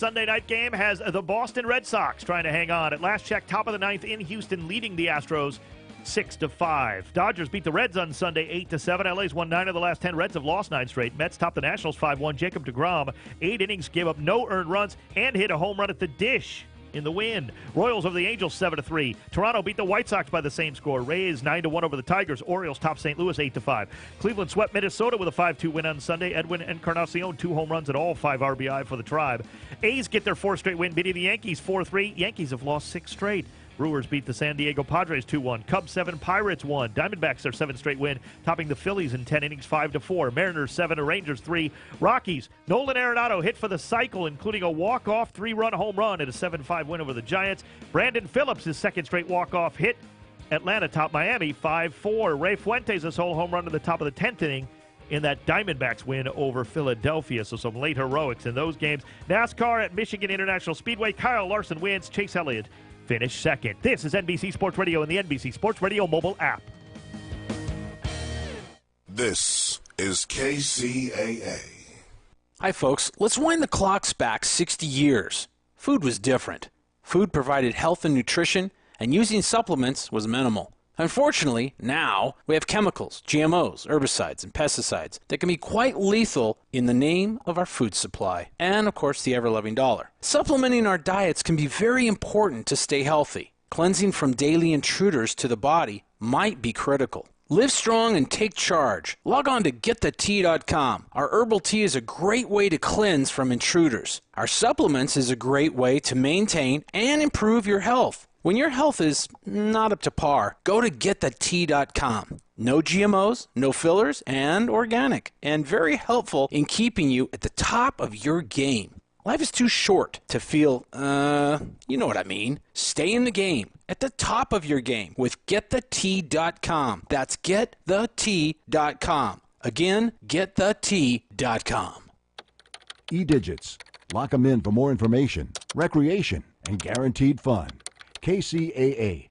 Sunday night game has the Boston Red Sox trying to hang on. At last check, top of the ninth in Houston, leading the Astros 6-5. Dodgers beat the Reds on Sunday 8-7. LA's won 9 of the last 10. Reds have lost 9 straight. Mets topped the Nationals 5-1. Jacob deGrom, 8 innings, gave up no earned runs, and hit a home run at the dish in the win. Royals over the Angels 7-3. Toronto beat the White Sox by the same score. Rays 9-1 over the Tigers. Orioles top St. Louis 8-5. Cleveland swept Minnesota with a 5-2 win on Sunday. Edwin Encarnacion 2 home runs and all 5 RBI for the Tribe. A's get their 4th straight win, beating the Yankees 4-3. Yankees have lost 6 straight. Brewers beat the San Diego Padres 2-1. Cubs 7, Pirates 1. Diamondbacks their 7th straight win, topping the Phillies in 10 innings 5-4. Mariners 7, Rangers 3. Rockies, Nolan Arenado hit for the cycle, including a walk-off 3-run home run at a 7-5 win over the Giants. Brandon Phillips, his 2nd straight walk-off hit. Atlanta topped Miami 5-4. Ray Fuentes, a solo home run to the top of the 10th inning in that Diamondbacks win over Philadelphia. So some late heroics in those games. NASCAR at Michigan International Speedway. Kyle Larson wins. Chase Elliott finished 2nd. This is NBC Sports Radio and the NBC Sports Radio mobile app. This is KCAA. Hi, folks. Let's wind the clocks back 60 years. Food was different. Food provided health and nutrition, and using supplements was minimal. Unfortunately, now we have chemicals, GMOs, herbicides, and pesticides that can be quite lethal in the name of our food supply and, of course, the ever-loving dollar. Supplementing our diets can be very important to stay healthy. Cleansing from daily intruders to the body might be critical. Live strong and take charge. Log on to GetTheTea.com. Our herbal tea is a great way to cleanse from intruders. Our supplements is a great way to maintain and improve your health. When your health is not up to par, go to GetTheTea.com. No GMOs, no fillers, and organic, and very helpful in keeping you at the top of your game. Life is too short to feel, you know what I mean. Stay in the game, at the top of your game with GetTheTea.com. That's GetTheTea.com. Again, GetTheTea.com. E-Digits. Lock them in for more information, recreation, and guaranteed fun. KCAA.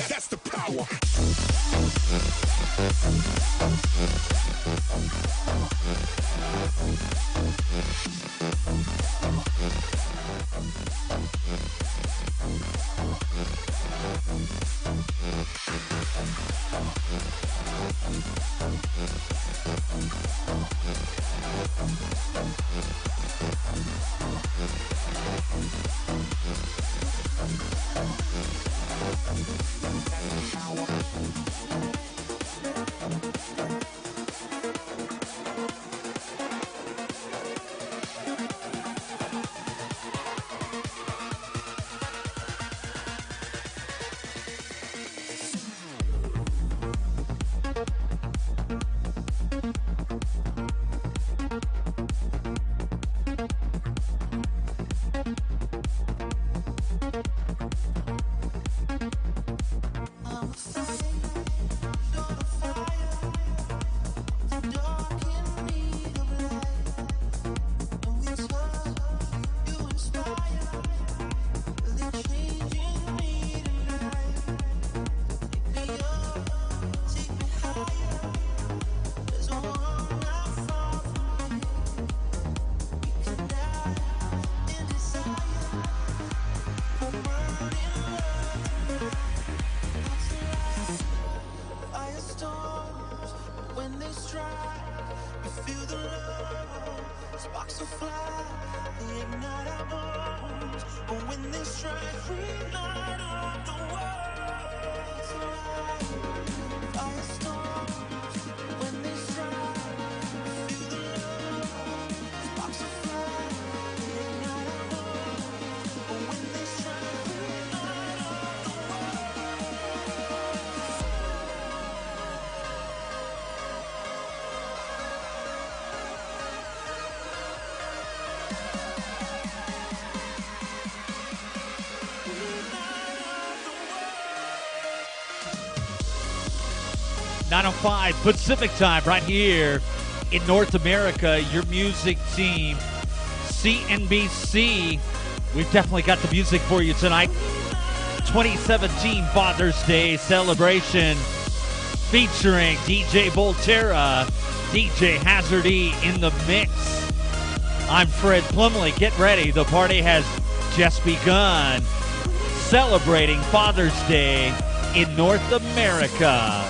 That's the power. when they strike, we feel the love, sparks will fly, they ignite our bones. But when they strike, we light up the world tonight. Firestorms, when they strike, we feel the love, sparks will fly, they ignite our bones. But when they strike, we light up the world. We light up the world. 9:05 Pacific time right here in North America. Your music team, CNBC. We've definitely got the music for you tonight. 2017 Father's Day celebration featuring DJ Volterra, DJ Hazardy in the mix. I'm Fred Plumley. Get ready. The party has just begun. Celebrating Father's Day in North America.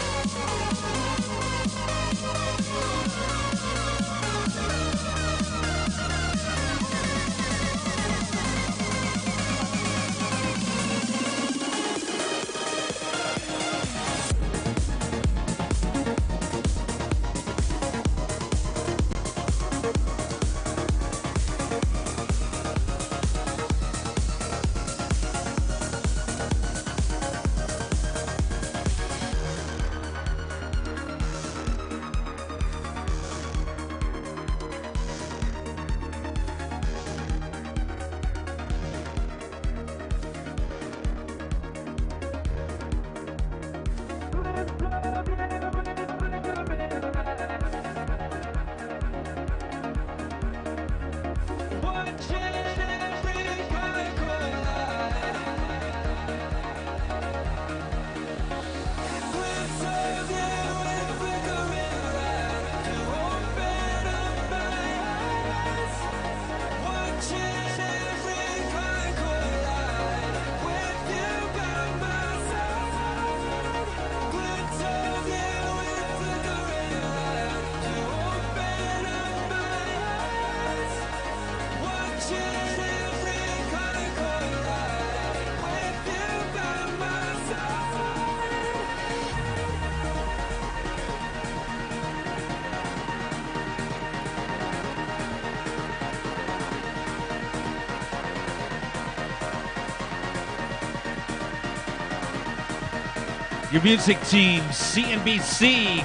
Your music team, CNBC,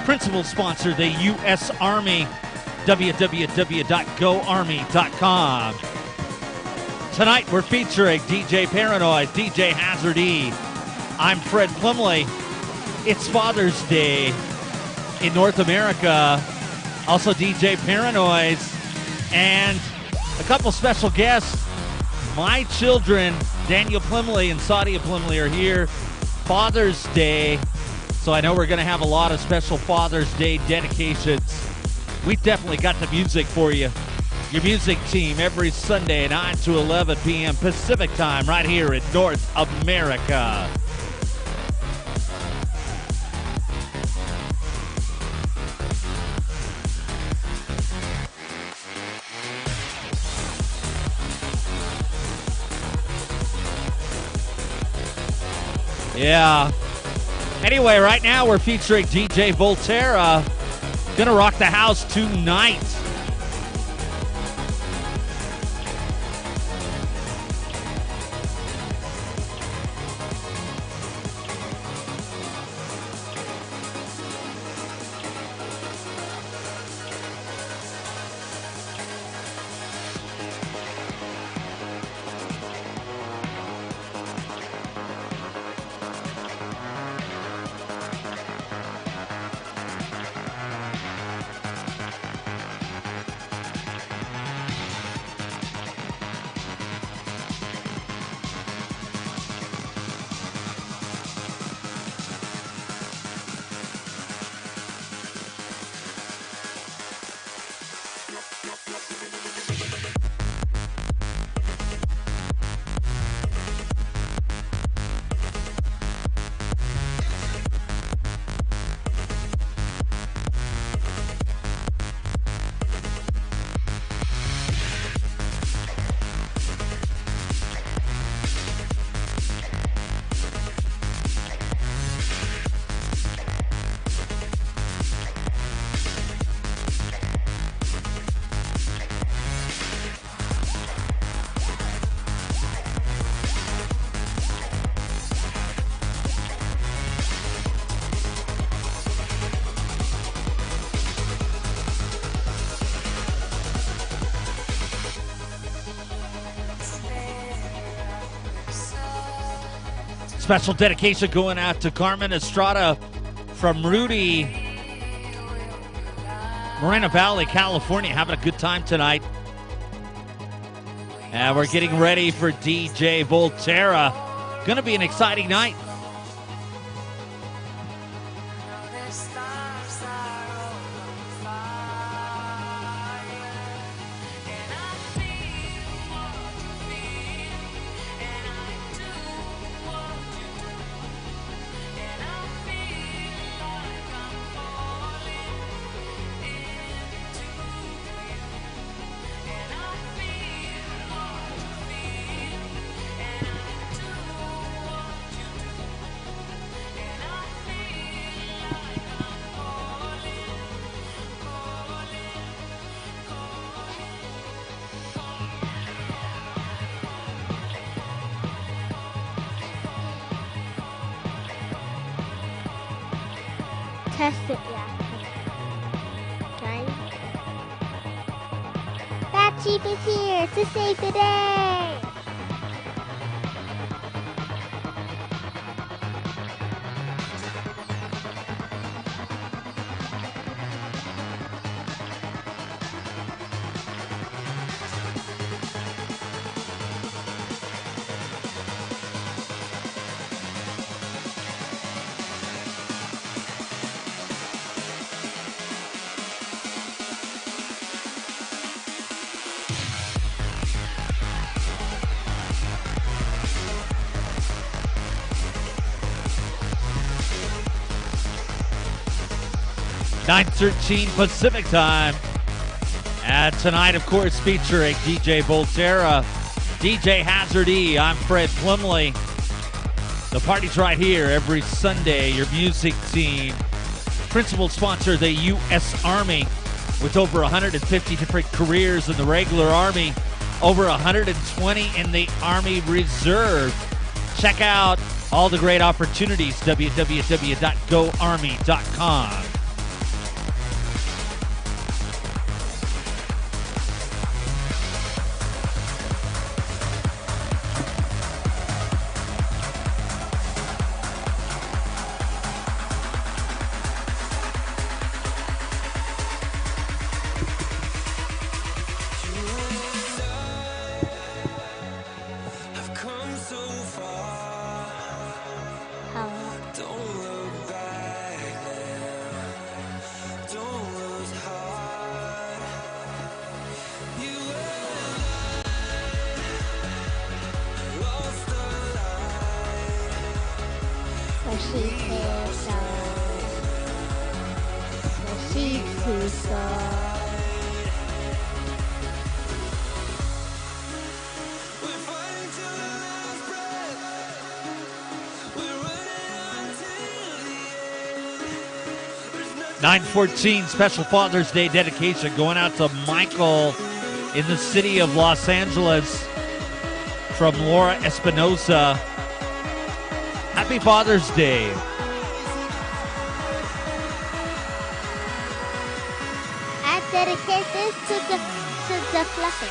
principal sponsor, the U.S. Army, www.goarmy.com. Tonight we're featuring DJ Paranoid, DJ Hazardy. I'm Fred Plumley. It's Father's Day in North America. Also DJ Paranoid and a couple special guests. My children, Daniel Plumley and Sadia Plumley, are here. Father's Day, so I know we're going to have a lot of special Father's Day dedications. We definitely got the music for you. Your music team every Sunday, 9 to 11 p.m. Pacific time, right here in North America. Yeah. Anyway, right now we're featuring DJ Volterra. Gonna rock the house tonight. Special dedication going out to Carmen Estrada from Rudy, Moreno Valley, California. Having a good time tonight. And we're getting ready for DJ Volterra. Going to be an exciting night. Test it, yeah. Trying. That Jeep is here to save the day. (9:13) Pacific time. And tonight, of course, featuring DJ Volterra, DJ Hazard E. I'm Fred Plumley. The party's right here every Sunday. Your music team. Principal sponsor, the U.S. Army, with over 150 different careers in the regular Army, over 120 in the Army Reserve. Check out all the great opportunities, www.goarmy.com. I've come so far. How? Don't look back now. Don't lose heart. You and I lost the light. So she cares so she's too soft. We're fighting till the last breath. We're running until the end. 9:14 special Father's Day dedication going out to Michael in the city of Los Angeles from Laura Espinosa. Happy Father's Day. I dedicate this to the fluffy.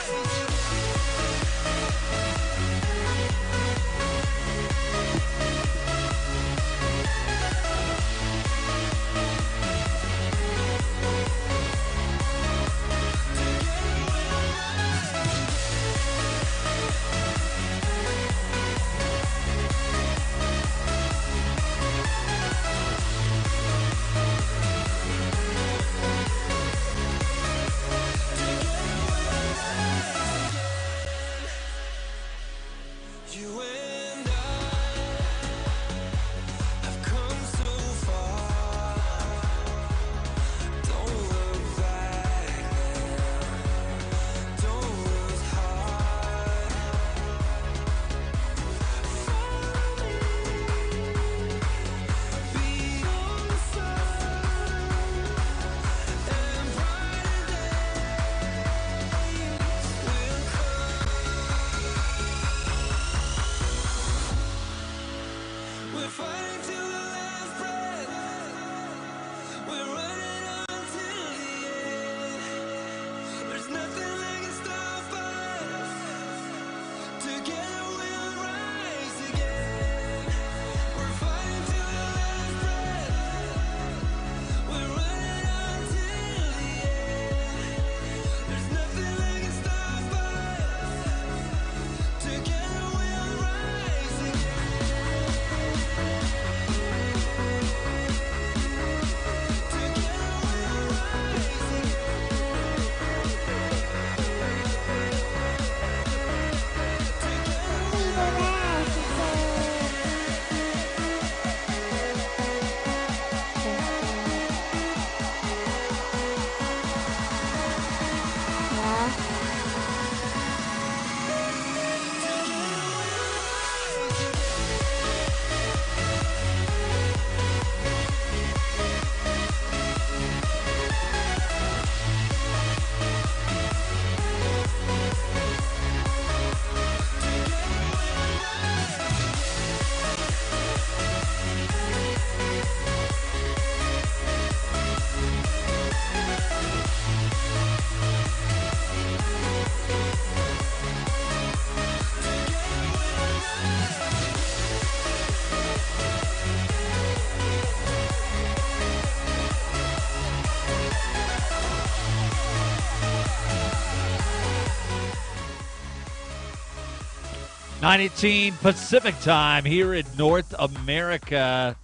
9:18 Pacific time here in North America.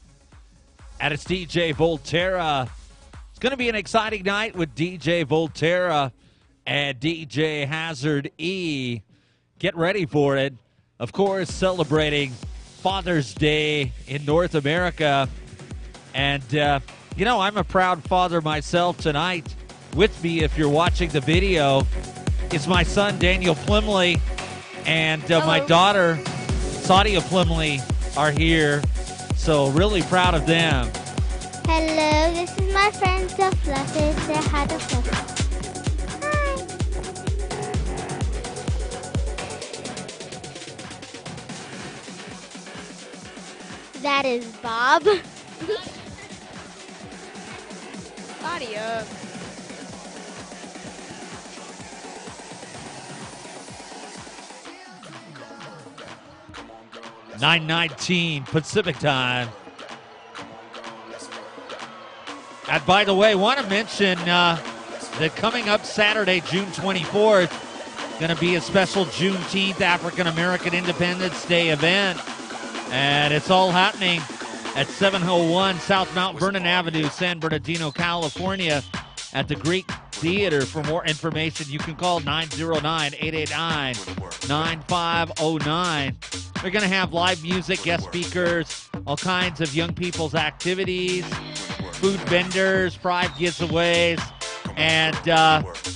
And it's DJ Volterra. It's going to be an exciting night with DJ Volterra and DJ Hazard E. Get ready for it. Of course, celebrating Father's Day in North America. And, I'm a proud father myself tonight. With me, if you're watching the video, is my son, Daniel Plimley, and my daughter, Sadia Plimley, are here. So really proud of them. Hello, this is my friend the Fluffy. Say hi to Fluffy. Hi. That is Bob. Body up. $9:19 Pacific time. And by the way, want to mention that coming up Saturday, June 24th, going to be a special Juneteenth African American Independence Day event. And it's all happening at 701 South Mount Vernon Avenue, San Bernardino, California, at the Greek Theater. For more information, you can call 909-889-9509. They're going to have live music, guest speakers, all kinds of young people's activities, food vendors, prize giveaways, and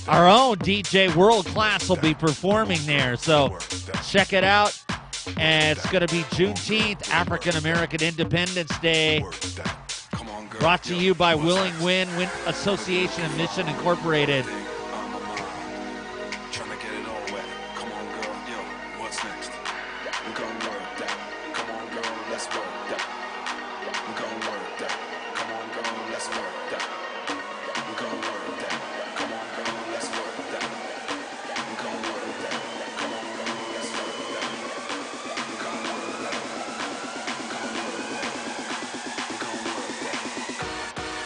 our own DJ World Class will be performing there. So check it out. And it's going to be Juneteenth, African American Independence Day. Brought to you by Willing Win Association of Mission Incorporated.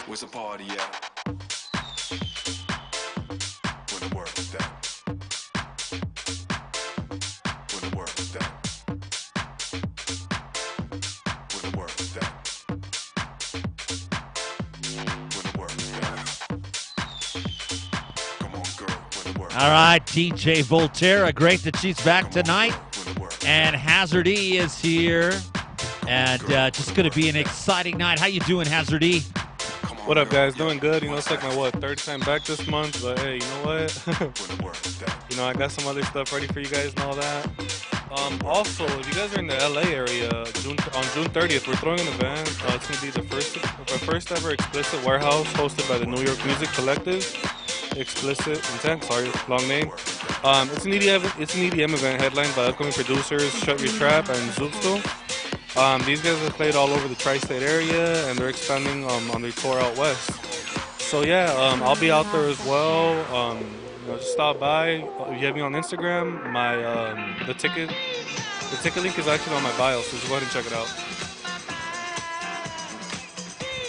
Where's the party at? Where the world at? Where the world at? Where the world at? Where the world at? Come on, girl, where the world at? All right, DJ Volterra, great that she's back tonight. And Hazard E is here. And just going to be an exciting night. How you doing, Hazard E? What up, guys? Doing good. It's like my, third time back this month. But, hey, you know what? I got some other stuff ready for you guys and all that. Also, if you guys are in the LA area, on June 30th, we're throwing an event. It's going to be the first ever Explicit Warehouse hosted by the New York Music Collective. Explicit Intent, sorry, long name. It's an EDM event headlined by upcoming producers Shut Your Trap and Zoopsto. These guys have played all over the tri-state area, and they're expanding on their tour out west. So yeah, I'll be out there as well. Just stop by. If you have me on Instagram, my the ticket link is actually on my bio, so just go ahead and check it out.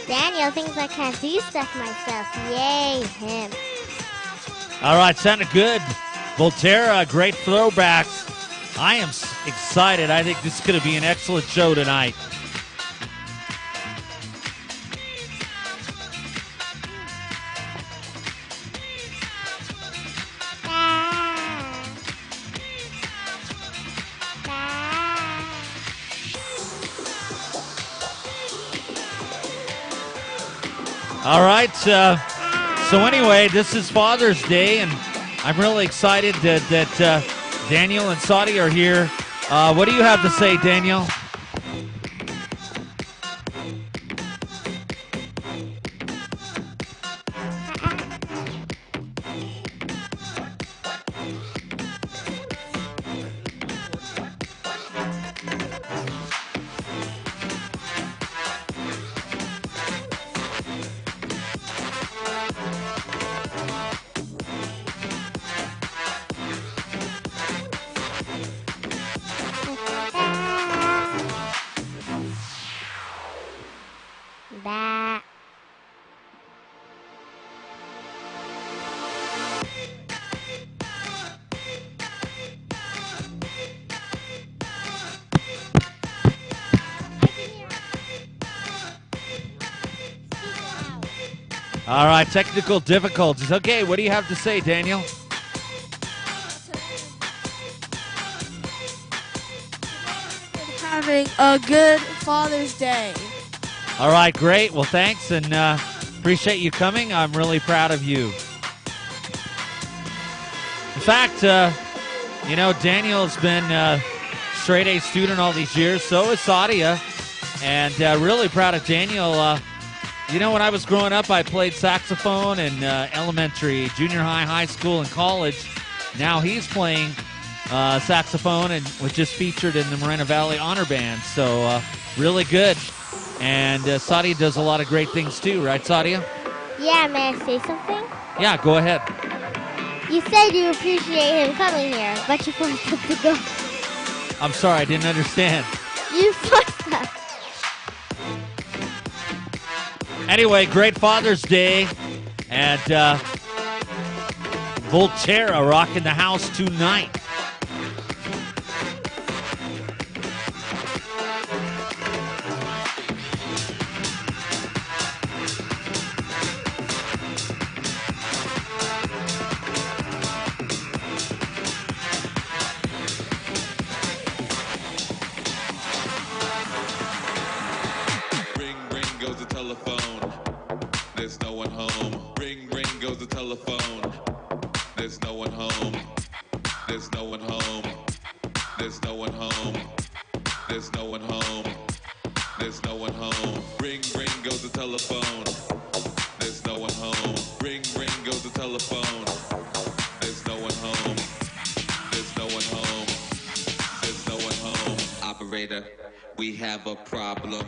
Daniel thinks I can't do stuff myself. Yay, him. All right, sounded good. Volterra, great throwbacks. I am excited. I think this is going to be an excellent show tonight. All right. So anyway, this is Father's Day, and I'm really excited that Daniel and Saudi are here. What do you have to say, Daniel? All right, technical difficulties. Okay, what do you have to say, Daniel? Having a good Father's Day. All right, great. Well, thanks, and appreciate you coming. I'm really proud of you. In fact, Daniel's been a straight A student all these years. So is Sadia, and really proud of Daniel. When I was growing up, I played saxophone in elementary, junior high, high school, and college. Now he's playing saxophone and was just featured in the Moreno Valley Honor Band. So really good. And Sadia does a lot of great things too, right, Sadia? Yeah, may I say something? Yeah, go ahead. You said you appreciate him coming here, but you forced him to go. I'm sorry, I didn't understand. You forced us. Anyway, great Father's Day. And Volterra rocking the house tonight. Ring, ring goes the telephone. There's no one home. Ring, ring goes the telephone. There's no one home. There's no one home. There's no one home. There's no one home. There's no one home. Ring, ring goes the telephone. There's no one home. Ring, ring goes the telephone. There's no one home. There's no one home. There's no one home. Operator, we have a problem.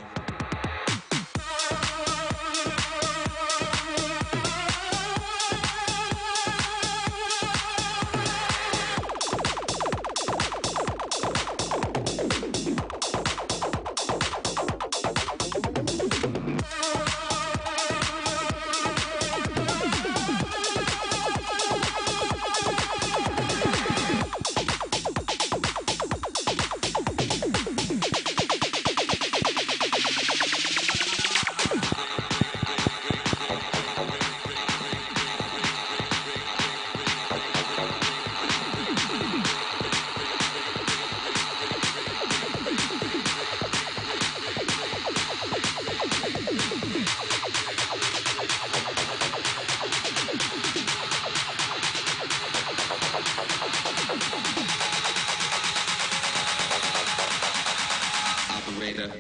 Operator,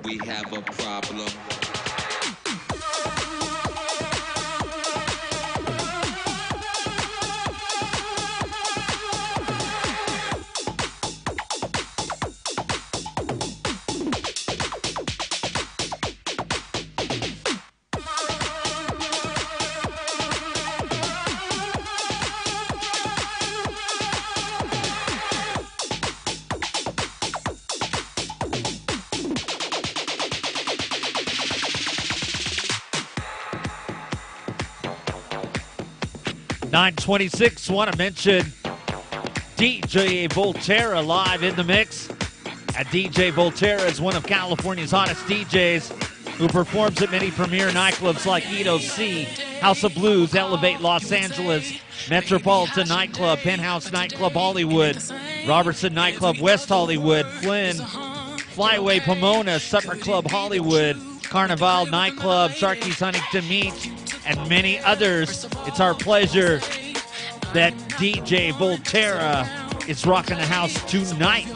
we have a problem. .926, want to mention DJ Volterra live in the mix. And DJ Volterra is one of California's hottest DJs who performs at many premier nightclubs like Edo C, House of Blues, Elevate Los Angeles, Metropolitan Nightclub, Penthouse Nightclub Hollywood, Robertson Nightclub West Hollywood, Flynn, Flyway Pomona, Supper Club Hollywood, Carnival Nightclub, Sharky's Huntington Beach, and many others. It's our pleasure that DJ Volterra is rocking the house tonight.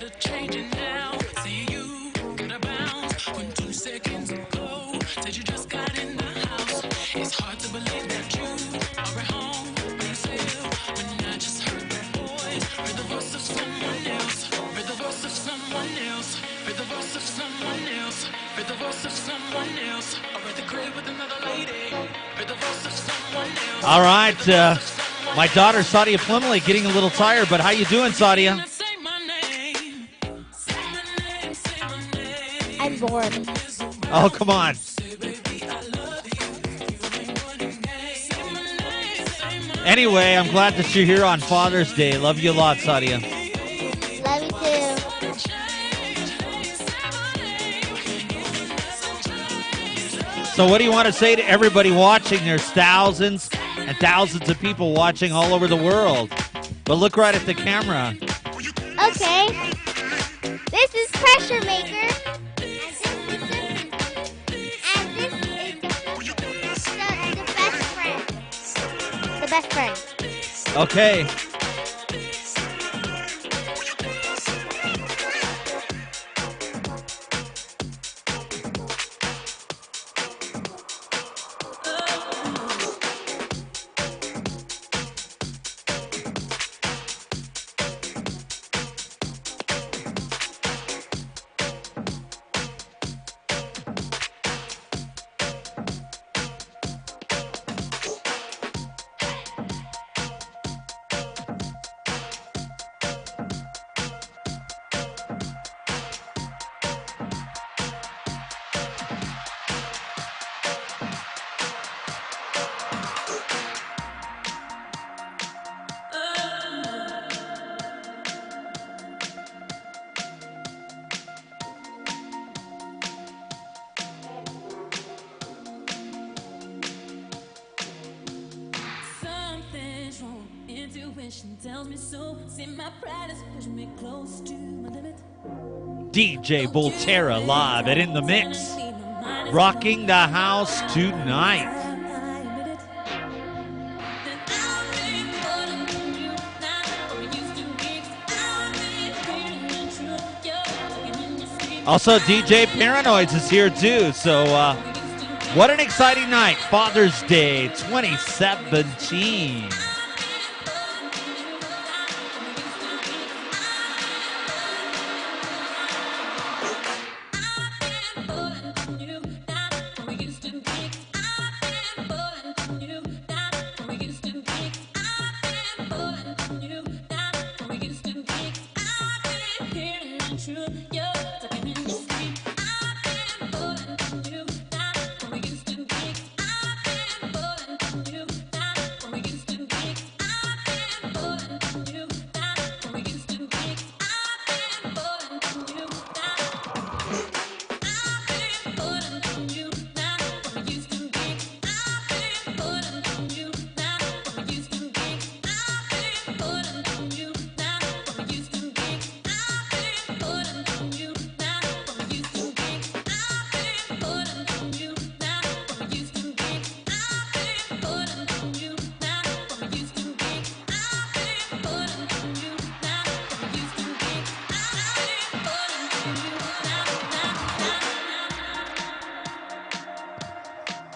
gotta change it now. See you gotta bounce when 2 seconds ago. Said you just got in the house. It's hard to believe that you are at home by yourself. When I just heard the voice, heard the voice of someone else. Heard the voice of someone else. Heard the voice of someone else. Heard the voice of someone else. Or at the crib with another lady. Heard the voice of someone else. All right, my daughter Sadia Plumley getting a little tired, but how you doing, Sadia? I'm bored. Oh, come on. Anyway, I'm glad that you're here on Father's Day. Love you a lot, Sadia. Love you too. So what do you want to say to everybody watching? There's thousands and thousands of people watching all over the world. But look right at the camera. Okay. This is Pressure Maker. And this is the best friend. The best friend. Okay. Something's wrong. Intuition tells me so. See, my pride has pushed me close to my limit. DJ Volterra live and in the mix. Rocking the house tonight. Also, DJ Paranoids is here too. So, what an exciting night. Father's Day 2017.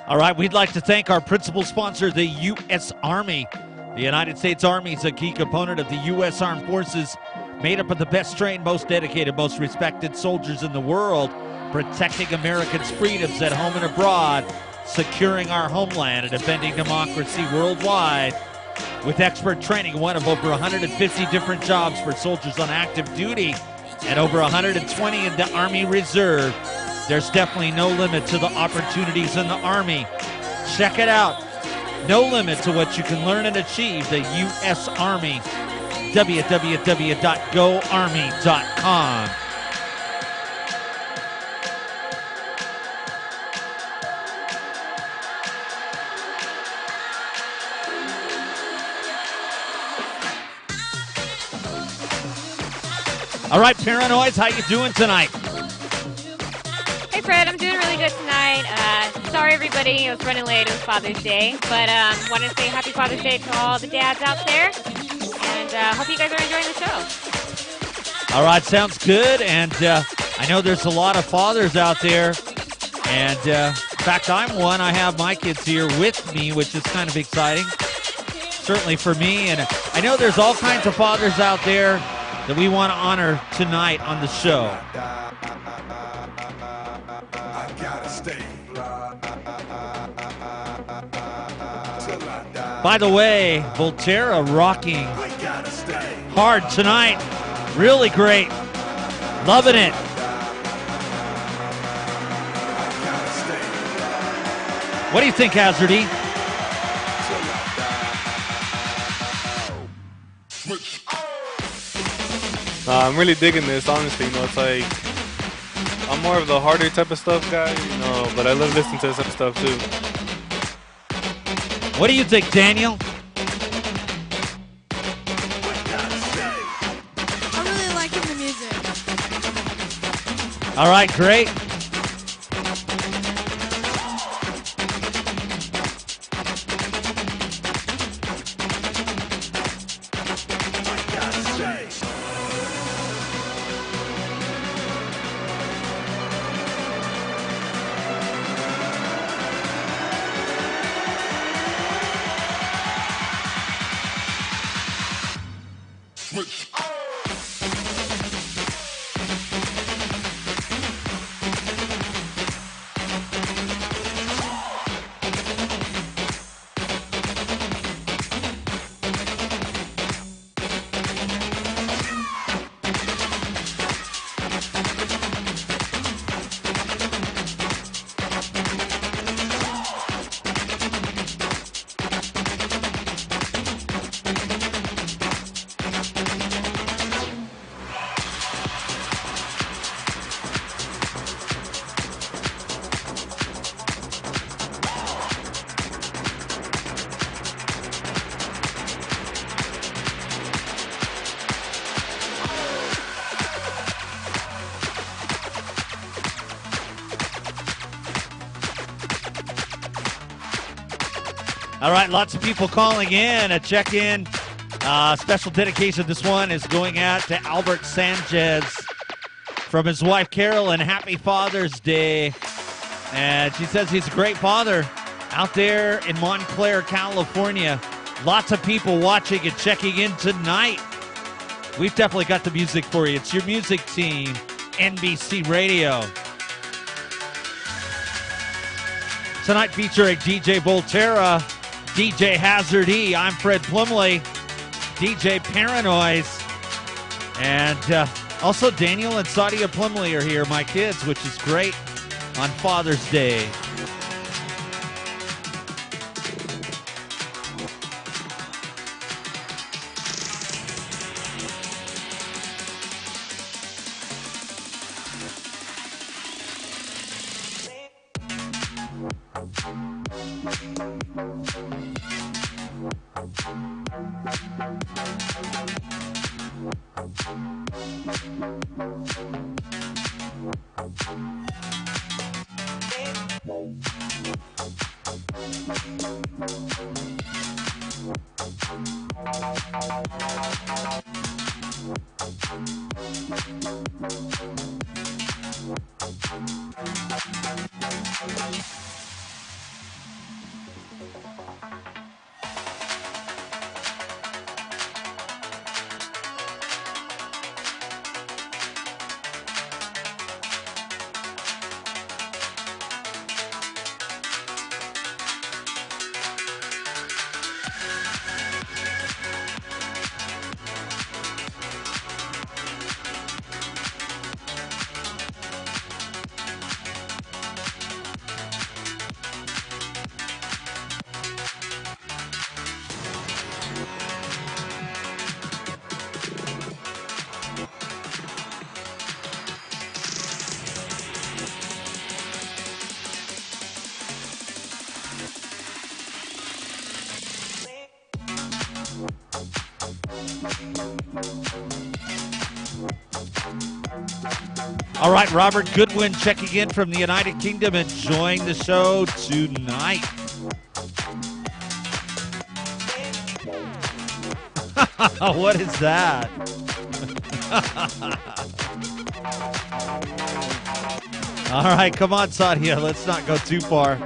All right, we'd like to thank our principal sponsor, the U.S. Army. The United States Army is a key component of the U.S. Armed Forces, made up of the best trained, most dedicated, most respected soldiers in the world, protecting Americans' freedoms at home and abroad, securing our homeland, and defending democracy worldwide. With expert training, one of over 150 different jobs for soldiers on active duty and over 120 in the Army Reserve, there's definitely no limit to the opportunities in the Army. Check it out. No limit to what you can learn and achieve. The U.S. Army. www.goarmy.com. All right, Paranoids, how you doing tonight? Hey, Fred, I'm doing really good tonight. Sorry, everybody, I was running late. It was Father's Day. But wanted to say happy Father's Day to all the dads out there. And hope you guys are enjoying the show. All right, sounds good. And I know there's a lot of fathers out there. And in fact, I'm one. I have my kids here with me, which is kind of exciting. Certainly for me. And I know there's all kinds of fathers out there that we want to honor tonight on the show. By the way, Volterra rocking hard tonight. Really great. Loving it. What do you think, Hazardy? I'm really digging this, honestly. It's like, I'm more of the harder type of stuff guy, but I love listening to this type of stuff too. What do you think, Daniel? I'm really liking the music. All right, great. All right, lots of people calling in. A check-in. Special dedication. This one is going out to Albert Sanchez from his wife, Carolyn. Happy Father's Day. And she says he's a great father out there in Montclair, California. Lots of people watching and checking in tonight. We've definitely got the music for you. It's your music team, NBC Radio. Tonight featuring DJ Volterra, DJ Hazard E. I'm Fred Plumley, DJ Paranoise, and also Daniel and Sadia Plumley are here, my kids, which is great on Father's Day. All right, Robert Goodwin checking in from the United Kingdom, enjoying the show tonight. What is that? All right, come on, Sadia. Let's not go too far.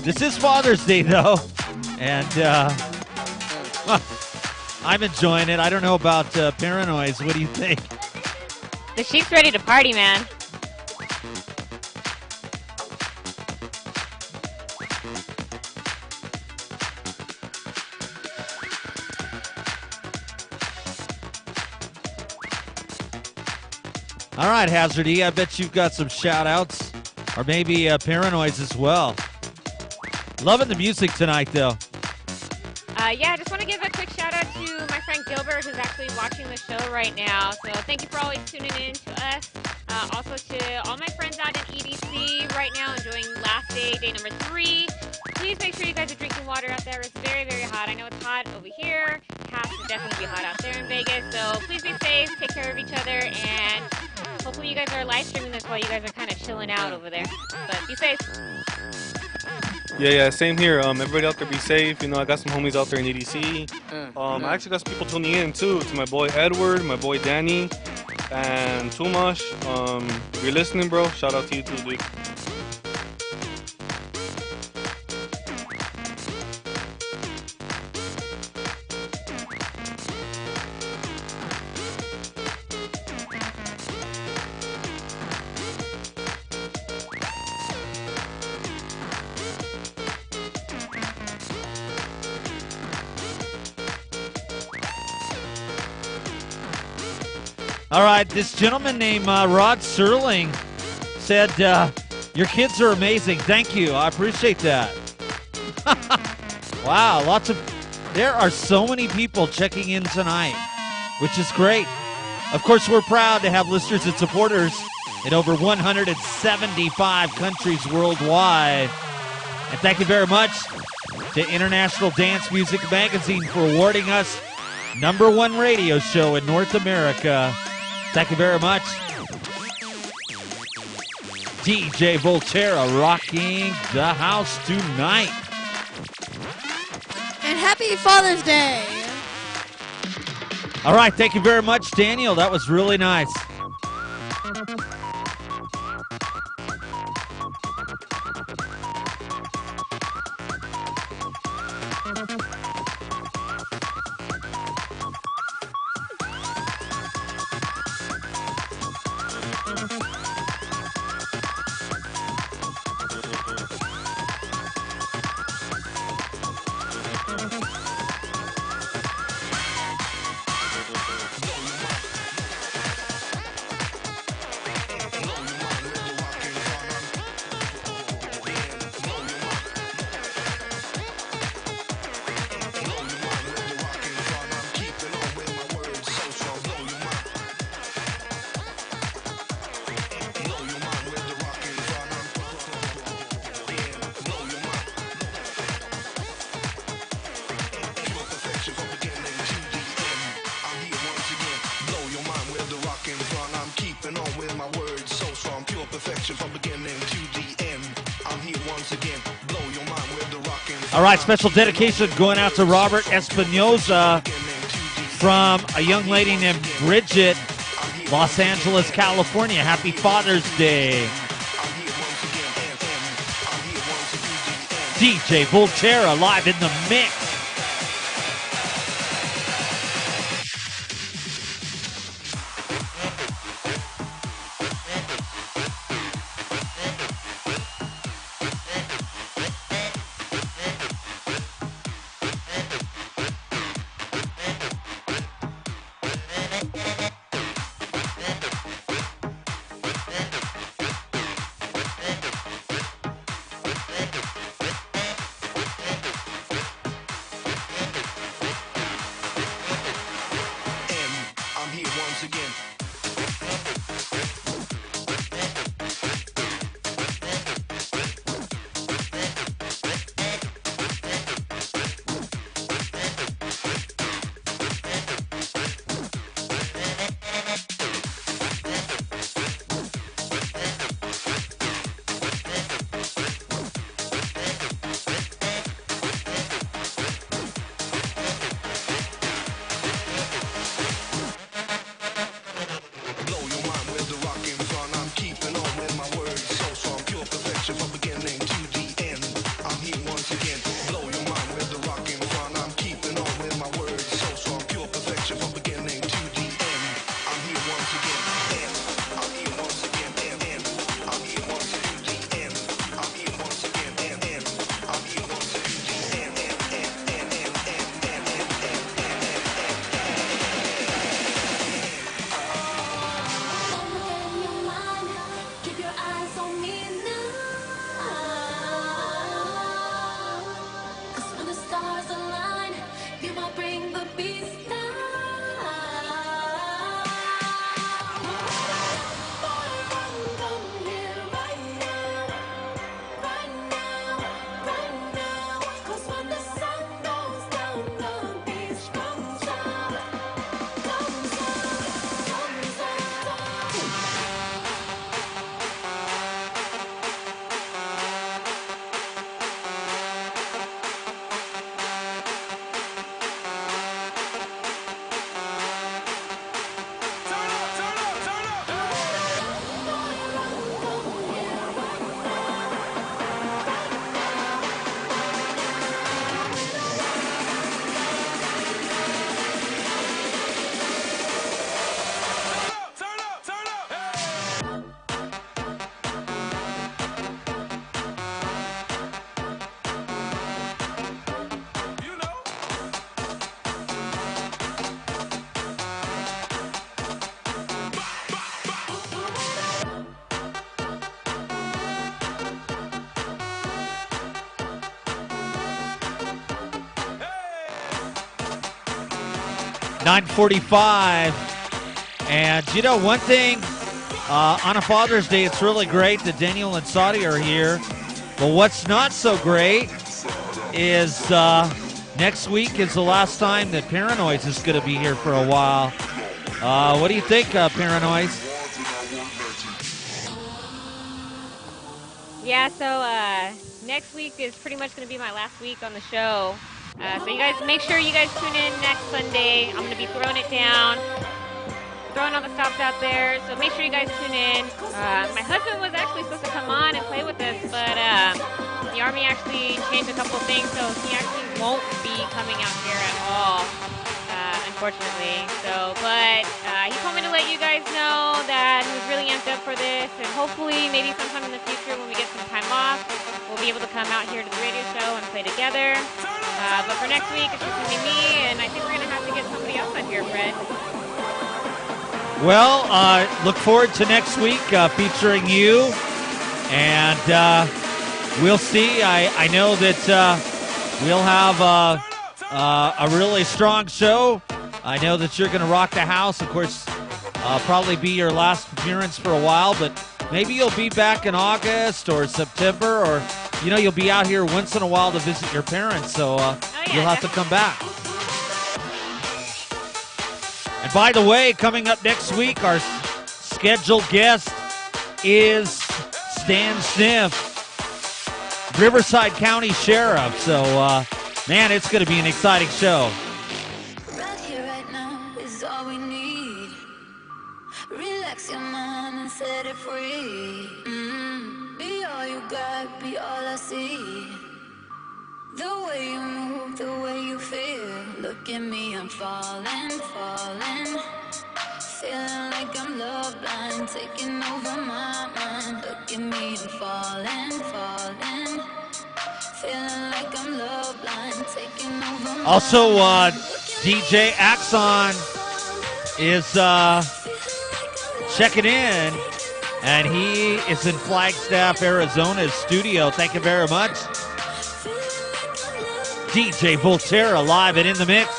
This is Father's Day, though, and I'm enjoying it. I don't know about Paranoids. What do you think? The sheep's ready to party, man. All right, Hazard E, I bet you've got some shout-outs, or maybe Paranoids as well. Loving the music tonight, though. Yeah, I just want to give a quick shout-out to my friend Gilbert, who's actually watching the show right now. So thank you for always tuning in to us. Also to all my friends out in EDC right now, enjoying last day, day number 3. Please make sure you guys are drinking water out there. It's very, very hot. I know it's hot over here. It has to definitely be hot out there in Vegas. So please be safe, take care of each other, and hopefully you guys are live streaming this while you guys are kind of chilling out over there. But be safe. Yeah, same here. Everybody out there be safe. You know, I got some homies out there in EDC. I actually got some people tuning in too. It's my boy Edward, my boy Danny, and Tumash. If you're listening, bro, shout out to you too, dude. All right, this gentleman named Rod Serling said, your kids are amazing. Thank you. I appreciate that. Wow, there are so many people checking in tonight, which is great. Of course, we're proud to have listeners and supporters in over 175 countries worldwide. And thank you very much to International Dance Music Magazine for awarding us #1 radio show in North America. Thank you very much. DJ Volterra rocking the house tonight. And happy Father's Day. All right, thank you very much, Daniel. That was really nice. All right, special dedication going out to Robert Espinoza from a young lady named Bridget, Los Angeles, California. Happy Father's Day. DJ Volterra live in the mix. 9:45. And, you know, one thing, on a Father's Day, it's really great that Daniel and Saudi are here. But what's not so great is next week is the last time that Paranoids is going to be here for a while. What do you think, Paranoids? Yeah, so next week is pretty much going to be my last week on the show. So you guys, make sure you guys tune in next Sunday. I'm going to be throwing it down, throwing all the stops out there. So make sure you guys tune in. My husband was actually supposed to come on and play with us, but the Army actually changed a couple of things, so he actually won't be coming out here at all, unfortunately. So, but he told me to let you guys know that he was really amped up for this, and hopefully maybe sometime in the future when we get some time off, we'll be able to come out here to the radio show and play together. But for next week, it's just going to be me, and I think we're going to have to get somebody else on here, Fred. Well, look forward to next week featuring you, and we'll see. I know that we'll have a really strong show. I know that you're going to rock the house. Of course, probably be your last appearance for a while, but maybe you'll be back in August or September, or, you know, you'll be out here once in a while to visit your parents, so you'll have to come back. And by the way, coming up next week, our scheduled guest is Stan Sniff, Riverside County Sheriff. So, man, it's going to be an exciting show. Right here, right now is all we need. Relax your mind and set it free. Be all you got, be all I see. The way you move, the way you feel. Look at me, I'm falling, falling. Feeling like I'm love blind, taking over my mind. Look at me, I'm falling, falling. Feeling like I'm love blind, taking over my Also, DJ Axon is checking in, and he is in Flagstaff, Arizona's studio. Thank you very much. DJ Volterra live and in the mix.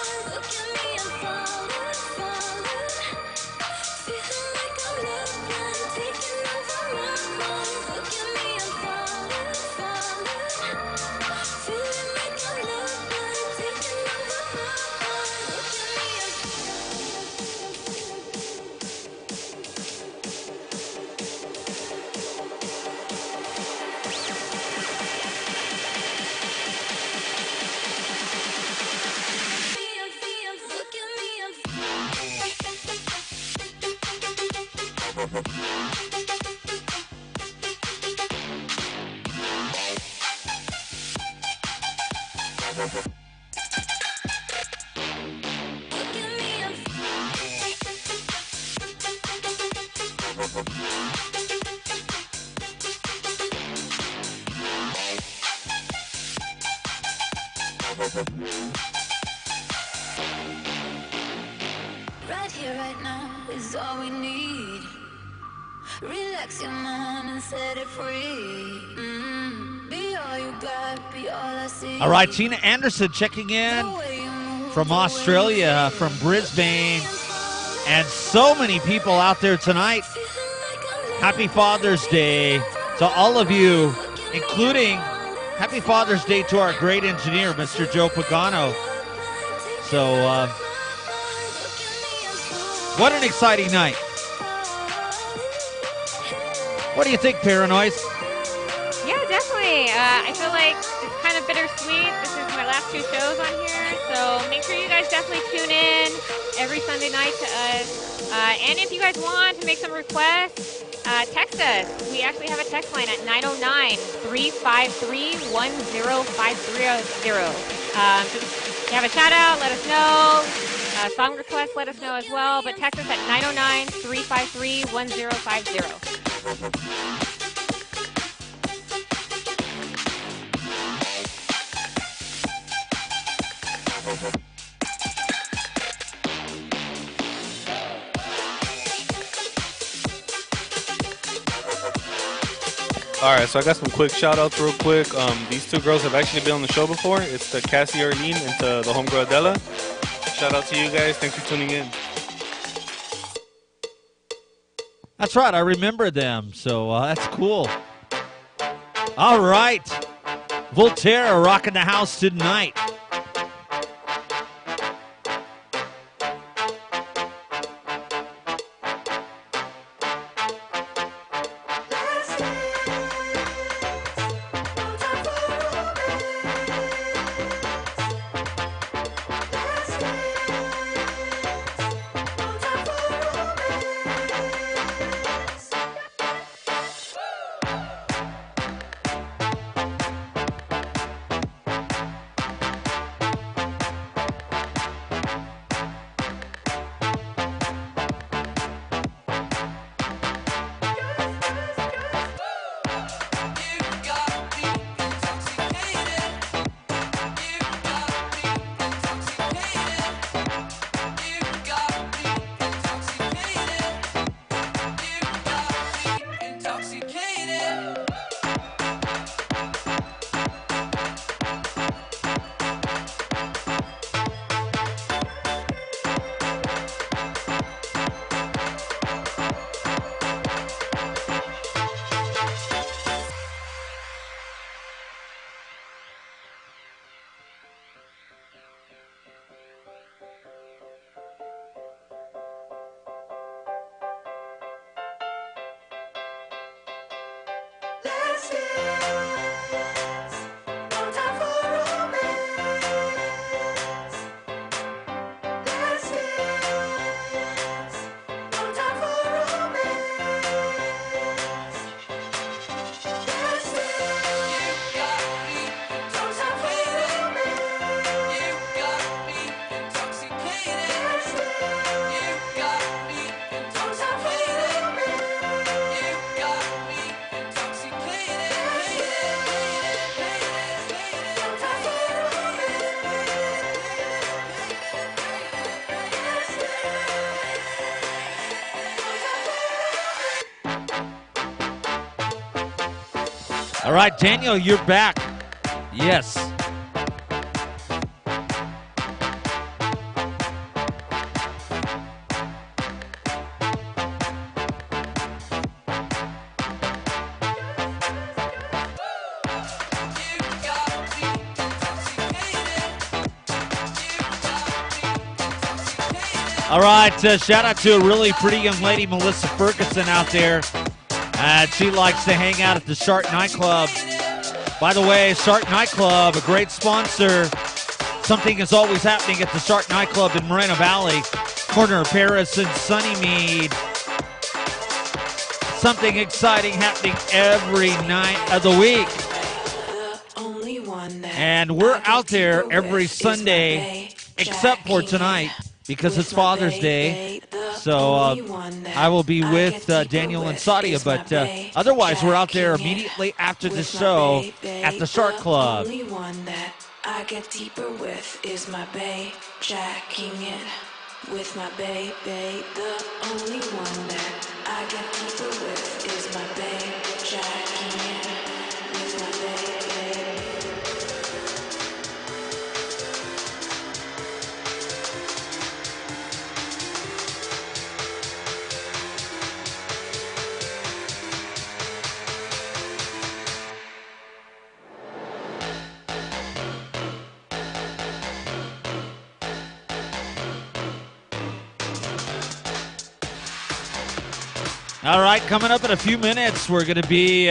Right here, right now is all we need. Relax your mind and set it free. Be all you got, be all I see. All right, Tina Anderson checking in from Australia, from Brisbane, and so many people out there tonight. Happy Father's Day to all of you, including Happy Father's Day to our great engineer, Mr. Joe Pagano. So, what an exciting night. What do you think, Paranoids? Yeah, definitely. I feel like it's kind of bittersweet. This is my last 2 shows on here, so make sure you guys definitely tune in every Sunday night to us. And if you guys want to make some requests, text us. We actually have a text line at 909-353-10530. If you have a shout out, let us know. Song request, let us know as well. But text us at 909-353-1050. All right, so I got some quick shout-outs real quick. These 2 girls have actually been on the show before. It's the Cassie Arlene and the homegirl Adela. Shout out to you guys. Thanks for tuning in. That's right. I remember them, so that's cool. All right. Voltaire rocking the house tonight. All right, Daniel, you're back. Yes. All right, shout out to a really pretty young lady, Melissa Ferguson, out there. She likes to hang out at the Shark Nightclub. By the way, Shark Nightclub, a great sponsor. Something is always happening at the Shark Nightclub in Moreno Valley, corner of Paris and Sunnymead. Something exciting happening every night of the week. And we're out there every Sunday, except for tonight, because it's Father's Day. So I will be with Daniel and Sadia, but otherwise we're out there immediately after the show at the Shark Club. The only one that I get deeper with is my bae, jacking in with my bae. The only one that I get deeper with is my bae, jacking in with my bae. All right, coming up in a few minutes, we're going to be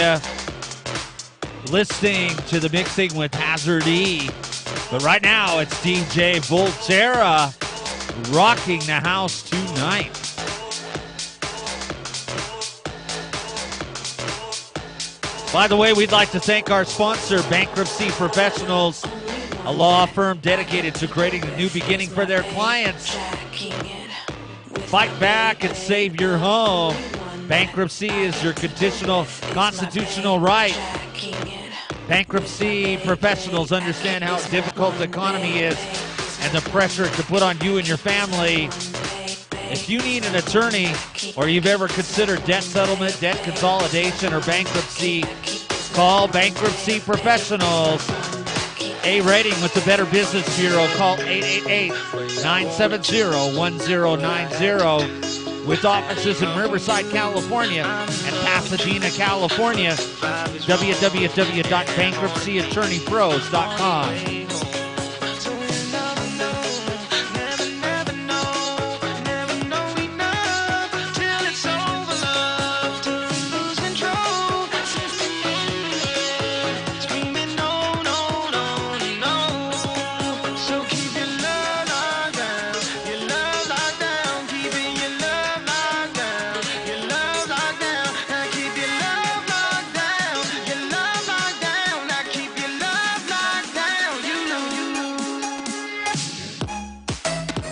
listening to the mixing with Hazard E. But right now, it's DJ Volterra rocking the house tonight. By the way, we'd like to thank our sponsor, Bankruptcy Professionals, a law firm dedicated to creating a new beginning for their clients. Fight back and save your home. Bankruptcy is your constitutional right. Bankruptcy professionals understand how difficult the economy is and the pressure it can put on you and your family. If you need an attorney or you've ever considered debt settlement, debt consolidation, or bankruptcy, call Bankruptcy Professionals A rating with the Better Business Bureau. Call 888-970-1090 with offices in Riverside, California and Pasadena, California. www.bankruptcyattorneypros.com.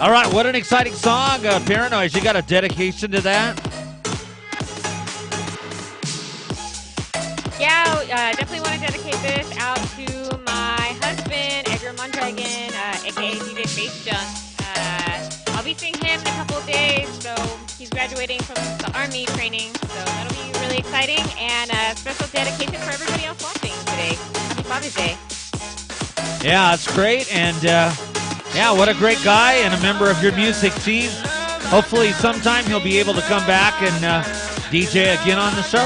All right, what an exciting song, Paranoid. You got a dedication to that? Yeah, definitely want to dedicate this out to my husband, Edgar Mondragon, aka DJ Face Junk. I'll be seeing him in a couple of days, so he's graduating from the Army training, so that'll be really exciting. And a special dedication for everybody else watching today. Happy Father's Day. Yeah, it's great, and yeah, what a great guy and a member of your music team. Hopefully sometime he'll be able to come back and DJ again on the show.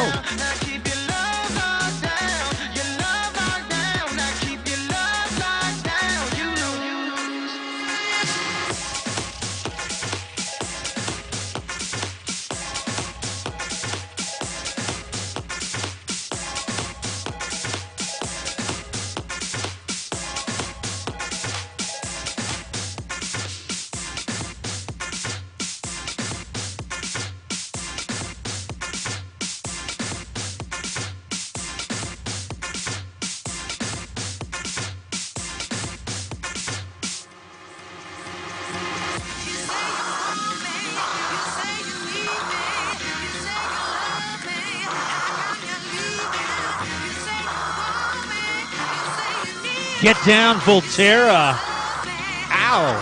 Get down, Volterra. Ow.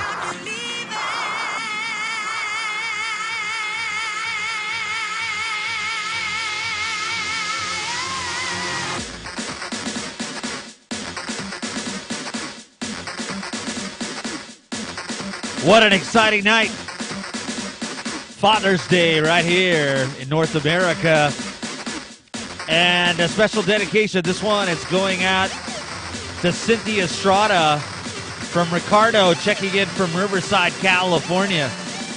What an exciting night. Father's Day right here in North America. And a special dedication. This one is going out to Cynthia Estrada from Ricardo, checking in from Riverside, California.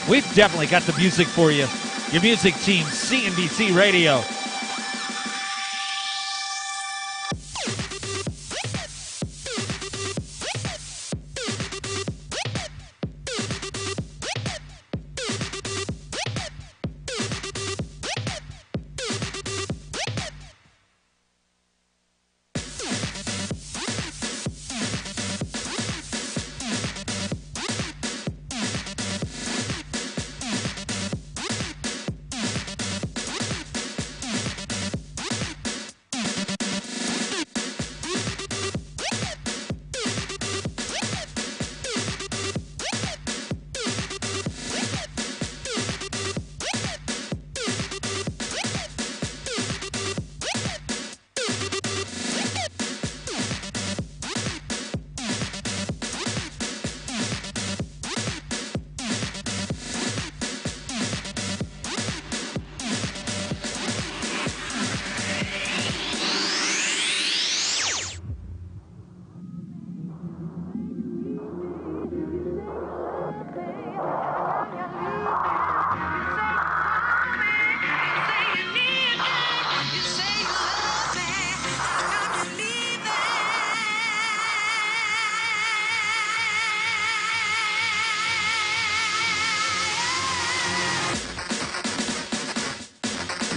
We've definitely got the music for you. Your music team, CNBC Radio.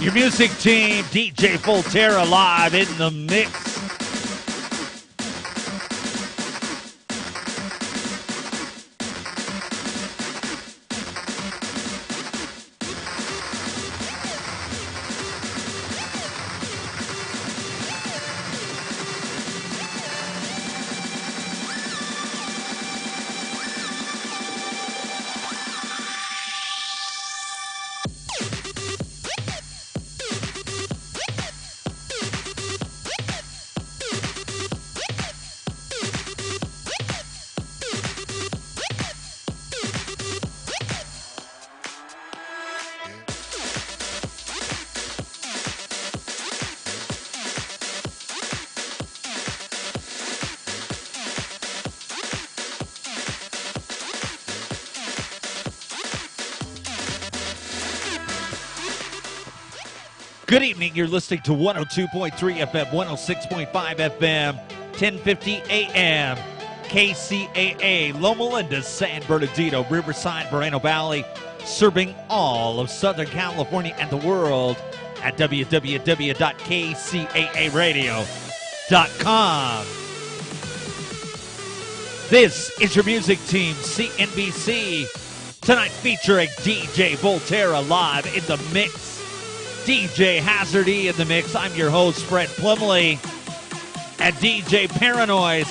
Your music team, DJ Volterra live in the mix. Good evening. You're listening to 102.3 FM, 106.5 FM, 1050 AM, KCAA, Loma Linda, San Bernardino, Riverside, Moreno Valley, serving all of Southern California and the world at www.kcaaradio.com. This is your music team, CNBC. Tonight featuring DJ Volterra live in the mix. DJ Hazard E in the mix. I'm your host, Fred Plumley. And DJ Paranoid.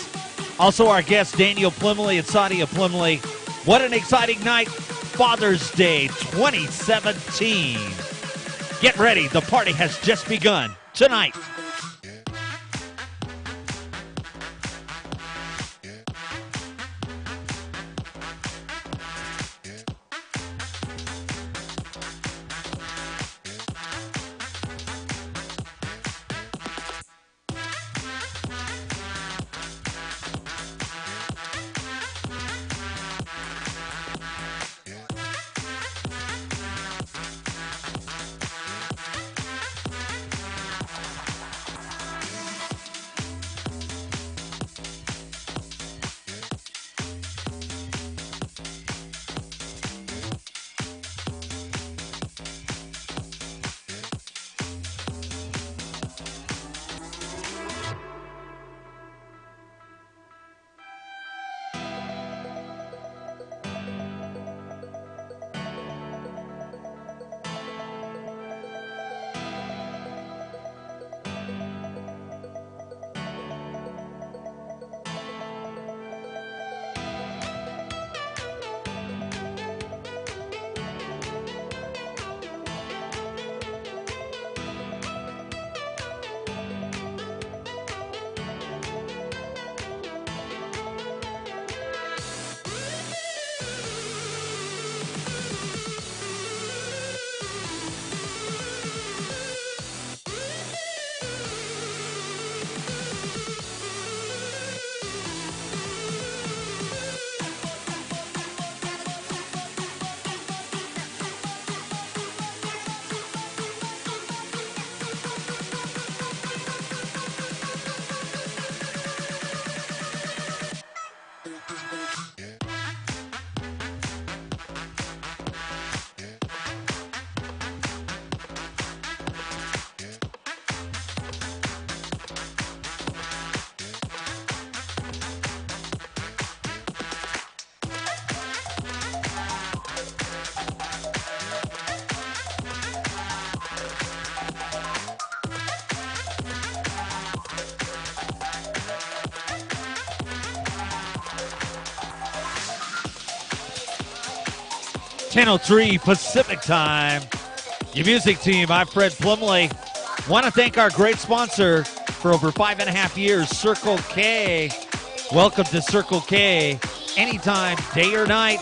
Also our guests, Daniel Plumley and Sadia Plumley. What an exciting night. Father's Day 2017. Get ready. The party has just begun tonight. Channel 3 Pacific Time. Your music team, I'm Fred Plumley. Want to thank our great sponsor for over 5.5 years, Circle K. Welcome to Circle K. Anytime, day or night,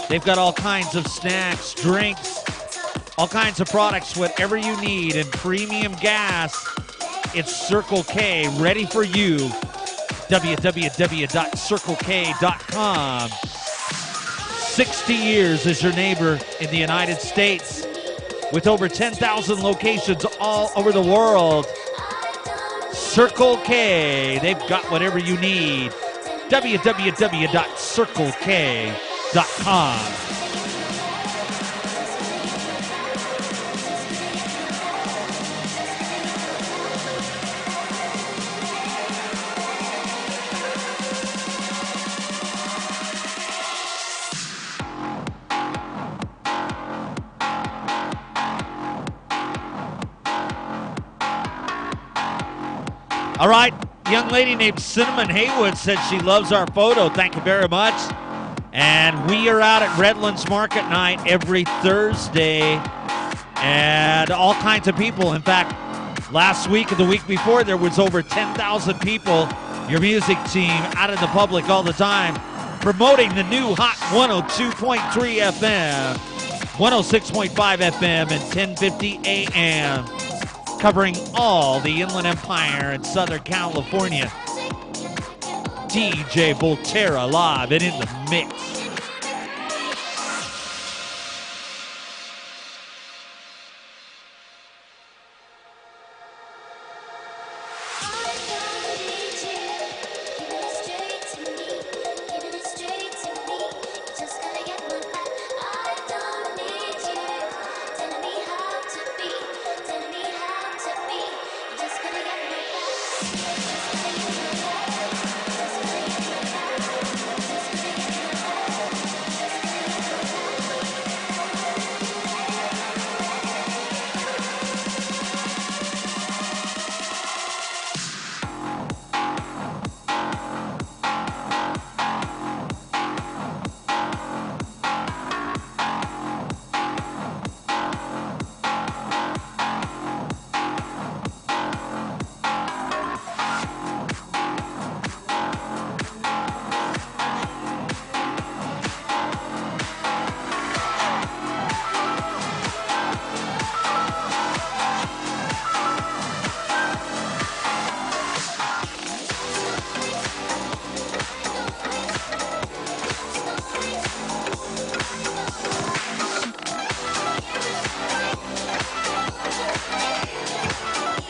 they've got all kinds of snacks, drinks, all kinds of products, whatever you need, and premium gas. It's Circle K, ready for you. www.circlek.com. 60 years as your neighbor in the United States with over 10,000 locations all over the world. Circle K, they've got whatever you need. www.circlek.com. All right, young lady named Cinnamon Haywood said she loves our photo. Thank you very much. And we are out at Redlands Market Night every Thursday. And all kinds of people. In fact, last week and the week before, there was over 10,000 people, your music team, out in the public all the time, promoting the new hot 102.3 FM, 106.5 FM, and 1050 AM. Covering all the Inland Empire and Southern California. DJ Volterra live and in the mix.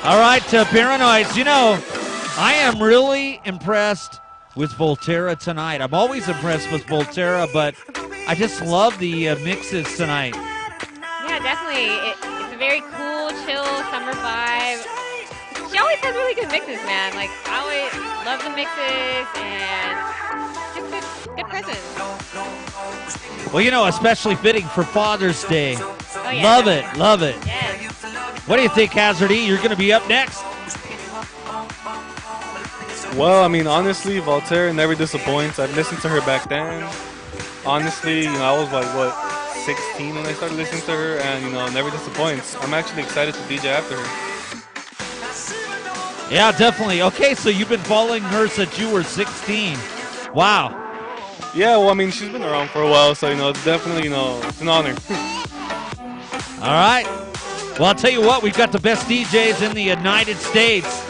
All right, Paranoids. You know, I am really impressed with Volterra tonight. I'm always impressed with Volterra, but I just love the mixes tonight. Yeah, definitely. It's a very cool, chill summer vibe. She always has really good mixes, man. Like, I always love the mixes and just good presents. Well, you know, especially fitting for Father's Day. Oh, yeah, Love definitely. it, love it. Yes. What do you think, Hazard E? You're going to be up next. Well, I mean, honestly, Voltaire never disappoints. I've listened to her back then. Honestly, you know, I was like, what, 16 when I started listening to her, and, you know, never disappoints. I'm actually excited to DJ after her. Yeah, definitely. Okay, so you've been following her since you were 16. Wow. Yeah, well, I mean, she's been around for a while, so, you know, it's definitely, you know, it's an honor. All right. Well, I'll tell you what, we've got the best DJs in the United States.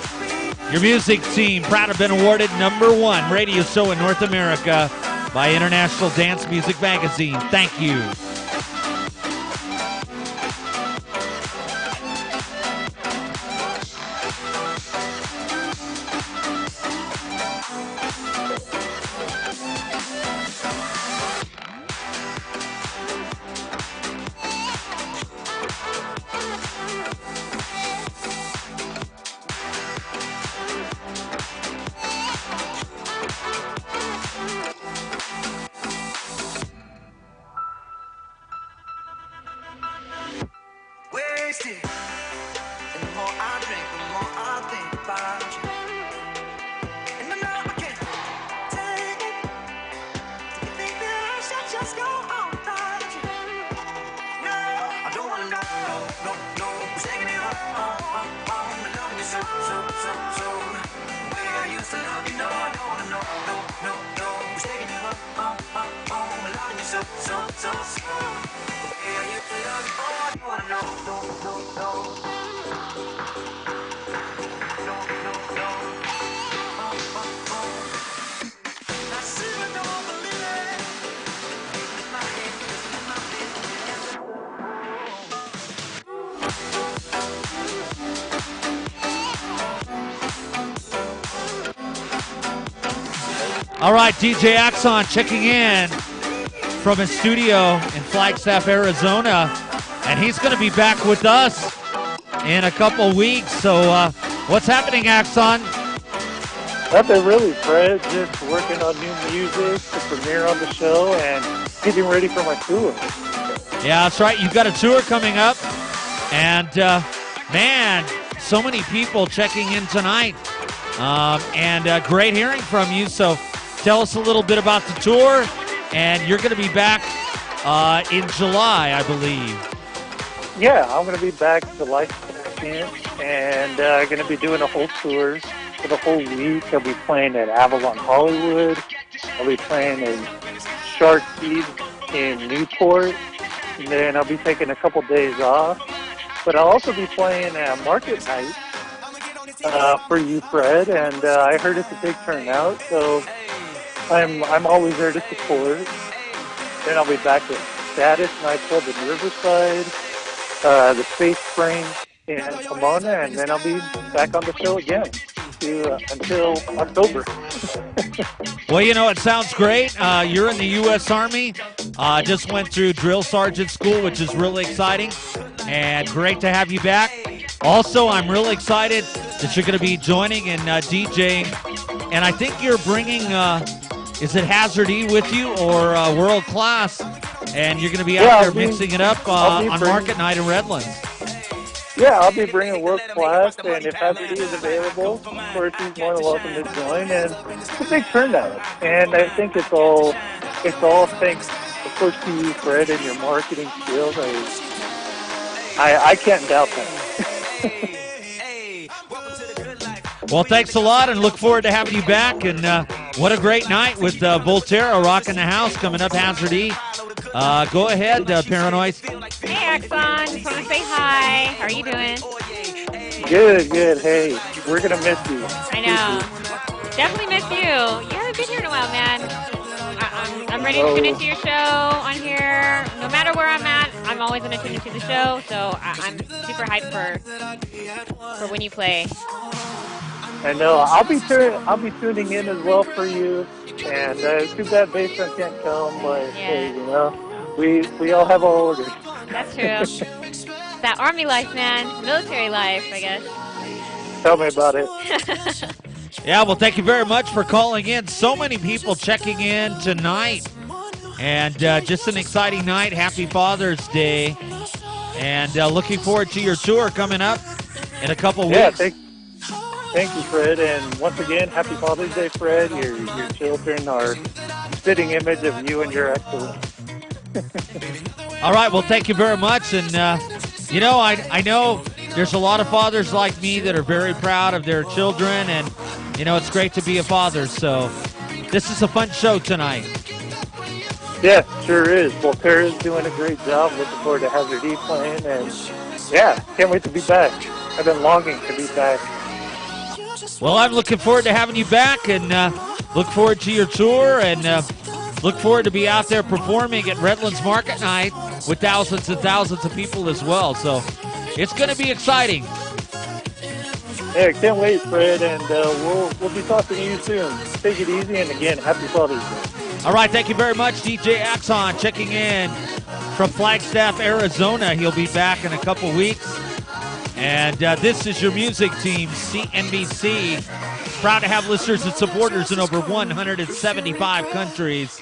Your music team, proud to have been awarded #1 radio show in North America by International Dance Music Magazine. Thank you. Wasted. And the more I drink, the more I think about you. And I know I can't take it. Do you think that I should just go on without you? No, I don't wanna know. No, no, I'm taking it home. I'm loving you so. The way I used to love you, no, I don't wanna know. No, I'm taking it home. I'm loving you so. The way I used to love you, oh, I don't wanna know. All right, DJ Axon checking in from his studio in Flagstaff, Arizona, and he's going to be back with us in a couple weeks. So what's happening, Axon? Nothing really, Fred. Just working on new music to premiere on the show and getting ready for my tour. Yeah, that's right. You've got a tour coming up, and man, so many people checking in tonight, and great hearing from you. So tell us a little bit about the tour, and you're going to be back in July, I believe. Yeah, I'm going to be back July 2nd, and going to be doing a whole tour for the whole week. I'll be playing at Avalon Hollywood. I'll be playing in Shark Feed in Newport, and then I'll be taking a couple days off. But I'll also be playing at Market Night for you, Fred, and I heard it's a big turnout, so I'm always there to support. Then I'll be back at Status Nightclub in Riverside, the Space Spring in Pomona, and then I'll be back on the show again until October. Well, you know, it sounds great. You're in the U.S. Army. Just went through drill sergeant school, which is really exciting, and great to have you back. Also, I'm really excited that you're going to be joining and DJing, and I think you're bringing, is it Hazard E with you or World Class? And you're going to be out there mixing it up on Market Night in Redlands. Yeah, I'll be bringing World Class, and if Hazard E is available, of course, he's more than welcome to join. And it's a big turnout, and I think it's all thanks, of course, to you, Fred, and your marketing skills. I can't doubt that. Well, thanks a lot, and look forward to having you back. And what a great night with Volterra rocking the house coming up, Hazard E. Go ahead, Paranoid. Hey, Axon. Just want to say hi. How are you doing? Good. Hey, we're going to miss you. I know. Definitely miss you. You haven't been here in a while, man. I'm ready to tune into your show on here. No matter where I'm at, I'm always going to tune into the show. So I'm super hyped for when you play. I know. I'll be tuning in as well for you. And it's too bad Baseman can't come, but hey, you know, we all have our orders. That's true. That army life, man. Military life, I guess. Tell me about it. Yeah, well, thank you very much for calling in. So many people checking in tonight. And just an exciting night. Happy Father's Day. And looking forward to your tour coming up in a couple weeks. Thank you, Fred. And once again, happy Father's Day, Fred. Your children are a spitting image of you and your excellence. All right, well, thank you very much. And, you know, I know there's a lot of fathers like me that are very proud of their children. And, you know, it's great to be a father. So this is a fun show tonight. Yeah, sure is. Well, Tara's doing a great job. Looking forward to Hazard E playing. And, yeah, can't wait to be back. I've been longing to be back. Well, I'm looking forward to having you back and look forward to your tour and look forward to be out there performing at Redlands Market Night with thousands and thousands of people as well. So it's going to be exciting. Yeah, can't wait, Fred, and we'll be talking to you soon. Take it easy, and again, happy Father's Day. All right, thank you very much, DJ Axon, checking in from Flagstaff, Arizona. He'll be back in a couple weeks. And this is your music team, CNBC. Proud to have listeners and supporters in over 175 countries.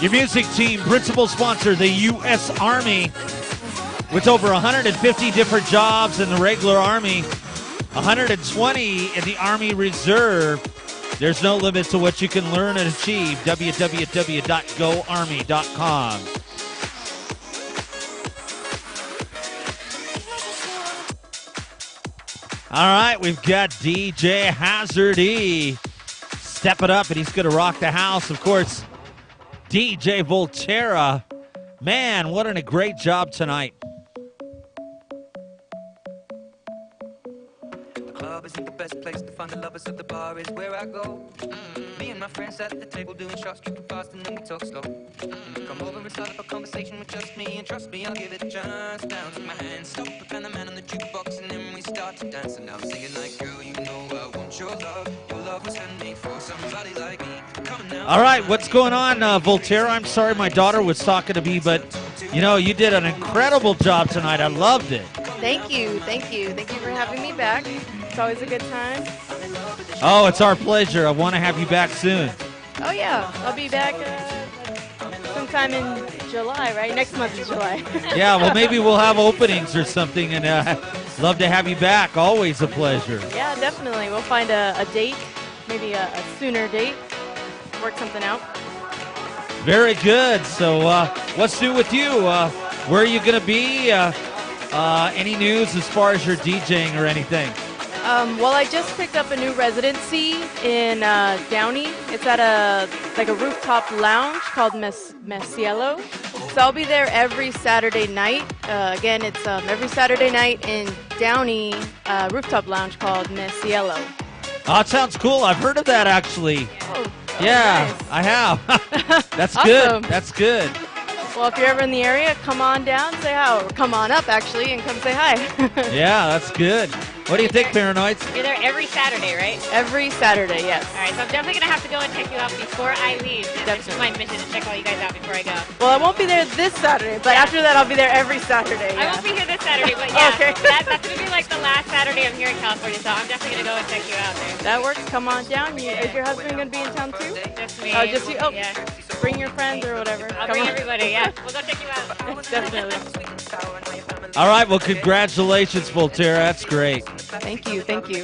Your music team, principal sponsor, the U.S. Army, with over 150 different jobs in the regular Army, 120 in the Army Reserve. There's no limit to what you can learn and achieve. www.goarmy.com. All right, we've got DJ Hazard E stepping up, and he's going to rock the house. Of course, DJ Volterra. Man, what a great job tonight. The club isn't the best place to find the lovers, so the bar is where I go. Me and my friends at the table doing shots, tripping fast, and then we talk slow. Come over and start up a conversation with just me, and trust me, I'll give it a chance. Down to my hand, stop and find the man on the jukebox, and then we start to dance. And I'm singing like, girl, you know I want your love. Your love was handmade for somebody like me. Come on now. All right, what's going on, Volterra? I'm sorry my daughter was talking to me, but, you know, you did an incredible job tonight. I loved it. Thank you. Thank you for having me back. It's always a good time. Oh, it's our pleasure. I want to have you back soon. Oh, yeah. I'll be back sometime in July, right? Next month is July. Yeah, well, maybe we'll have openings or something, and love to have you back. Always a pleasure. Yeah, definitely. We'll find a date, maybe a sooner date, work something out. Very good. So what's new with you? Where are you going to be? Any news as far as your DJing or anything? Well, I just picked up a new residency in Downey. It's at a rooftop lounge called Mesiello. So I'll be there every Saturday night. Again, it's every Saturday night in Downey, rooftop lounge called Mesiello. Oh, it sounds cool. I've heard of that, actually. Oh, yeah, nice. I have. That's Awesome. good. That's good. Well, if you're ever in the area, come on down, say hi. Or come on up, actually, and come say hi. Yeah, that's good. What do you think, Paranoids? You're there every Saturday, right? Every Saturday, yes. All right, so I'm definitely going to have to go and check you out before I leave. This is my mission to check all you guys out before I go. Well, I won't be there this Saturday, but after that, I'll be there every Saturday. I Yeah. won't be here this Saturday, but yeah, Okay. that's going to be like the last Saturday I'm here in California, so I'm definitely going to go and check you out there. That works. Come on down. Is your husband going to be in town too? Just me. Just you? Oh, yeah. Bring your friends or whatever. I'll Come bring on. everybody, yeah. We'll go check you out. Definitely. All right, well, congratulations, Volterra. That's great. Thank you, thank you.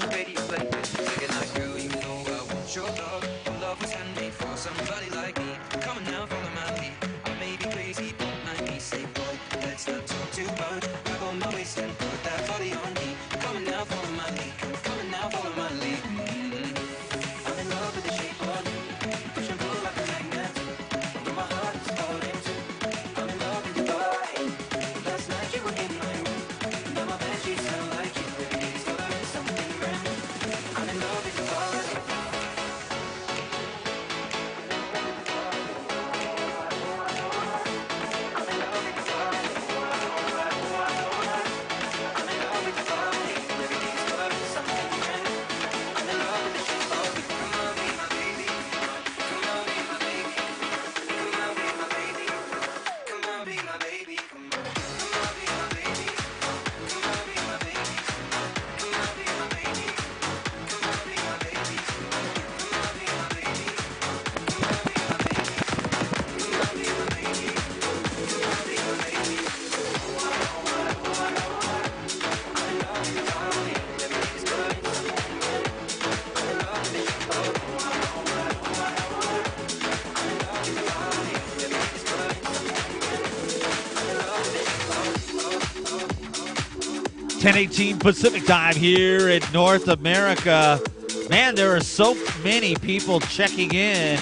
.10:18 Pacific time here in North America. Man, there are so many people checking in.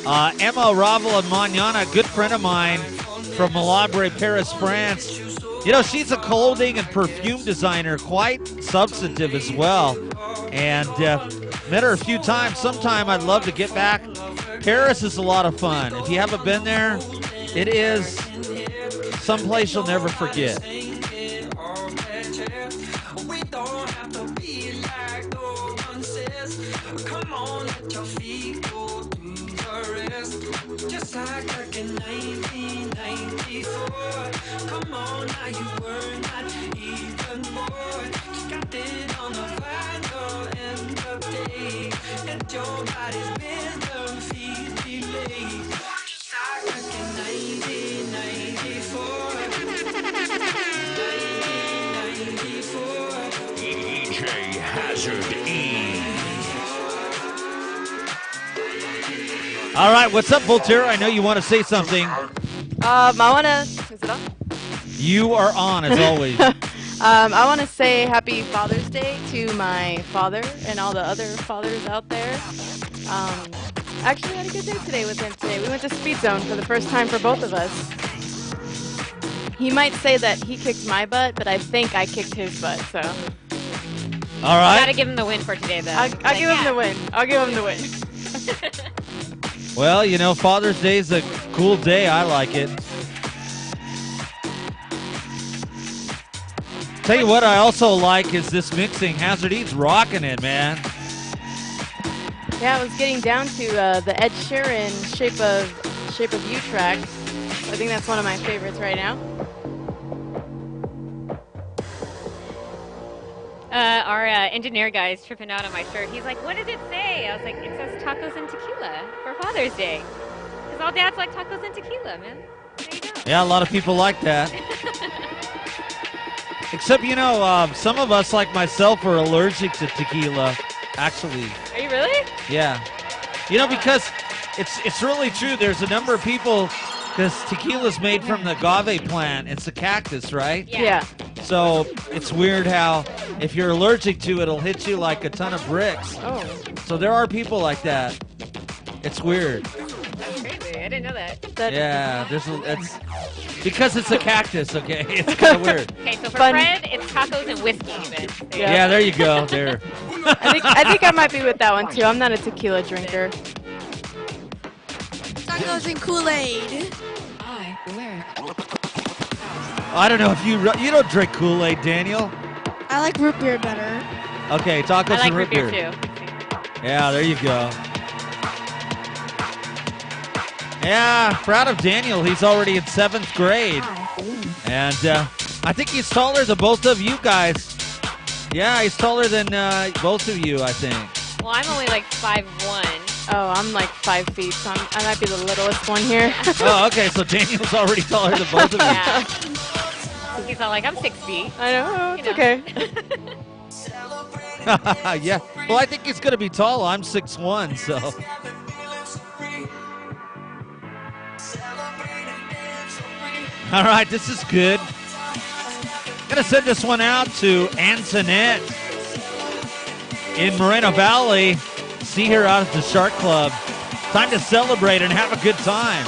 Emma Ravel and Magnana, a good friend of mine from Malabre, Paris, France. You know, she's a clothing and perfume designer, quite substantive as well. And met her a few times. Sometime I'd love to get back. Paris is a lot of fun. If you haven't been there, it is someplace you'll never forget. Just like back in 1994. Come on, now you were not even born. Got it on the final end of day, and your body's rhythm feels delayed. Just like back in 1994. 1994. DJ Hazard E. All right, what's up, Voltaire? I know you want to say something. I want to... Is it on? You are on, as always. I want to say happy Father's Day to my father and all the other fathers out there. Actually, I had a good day today with him today. We went to Speed Zone for the first time for both of us. He might say that he kicked my butt, but I think I kicked his butt, so... All right. Gotta give him the win for today, though. I'll give him the win. I'll give him the win. Well, you know, Father's Day is a cool day. I like it. Tell you what I also like is this mixing. Hazard Eats rocking it, man. Yeah, I was getting down to the Ed Sheeran Shape of You track. I think that's one of my favorites right now. Our engineer guy is tripping out on my shirt. He's like, what does it say? I was like, it says tacos and tequila for Father's Day. Because all dads like tacos and tequila, man. There you go. Yeah, a lot of people like that. Except, you know, some of us, like myself, are allergic to tequila, actually. Are you really? Yeah. You know, because it's really true. There's a number of people, because tequila's made from the agave plant. It's a cactus, right? Yeah. So it's weird how if you're allergic to it, it'll hit you like a ton of bricks. Oh. So there are people like that. It's weird. That's crazy. I didn't know that. Yeah, it's because it's a cactus, okay? It's kind of weird. Okay, so for Fred, it's tacos and whiskey then. Yeah, there you go. There. I think I might be with that one too. I'm not a tequila drinker. Tacos and Kool-Aid. I don't know if you don't drink Kool-Aid, Daniel. I like root beer better. Okay, tacos I like and root beer. too. Yeah, there you go. Yeah, proud of Daniel. He's already in 7th grade. And I think he's taller than both of you guys. Yeah, he's taller than both of you, I think. Well, I'm only like 5'1". Oh, I'm like 5 feet, so I might be the littlest one here. Oh, okay, so Daniel's already taller than both of you. He's all like, I'm 6 feet. I know, it's You know. okay. Yeah. Well, I think he's going to be tall. I'm 6'1", so. All right, this is good. Gonna send this one out to Antoinette in Moreno Valley. See her out at the Shark Club. Time to celebrate and have a good time.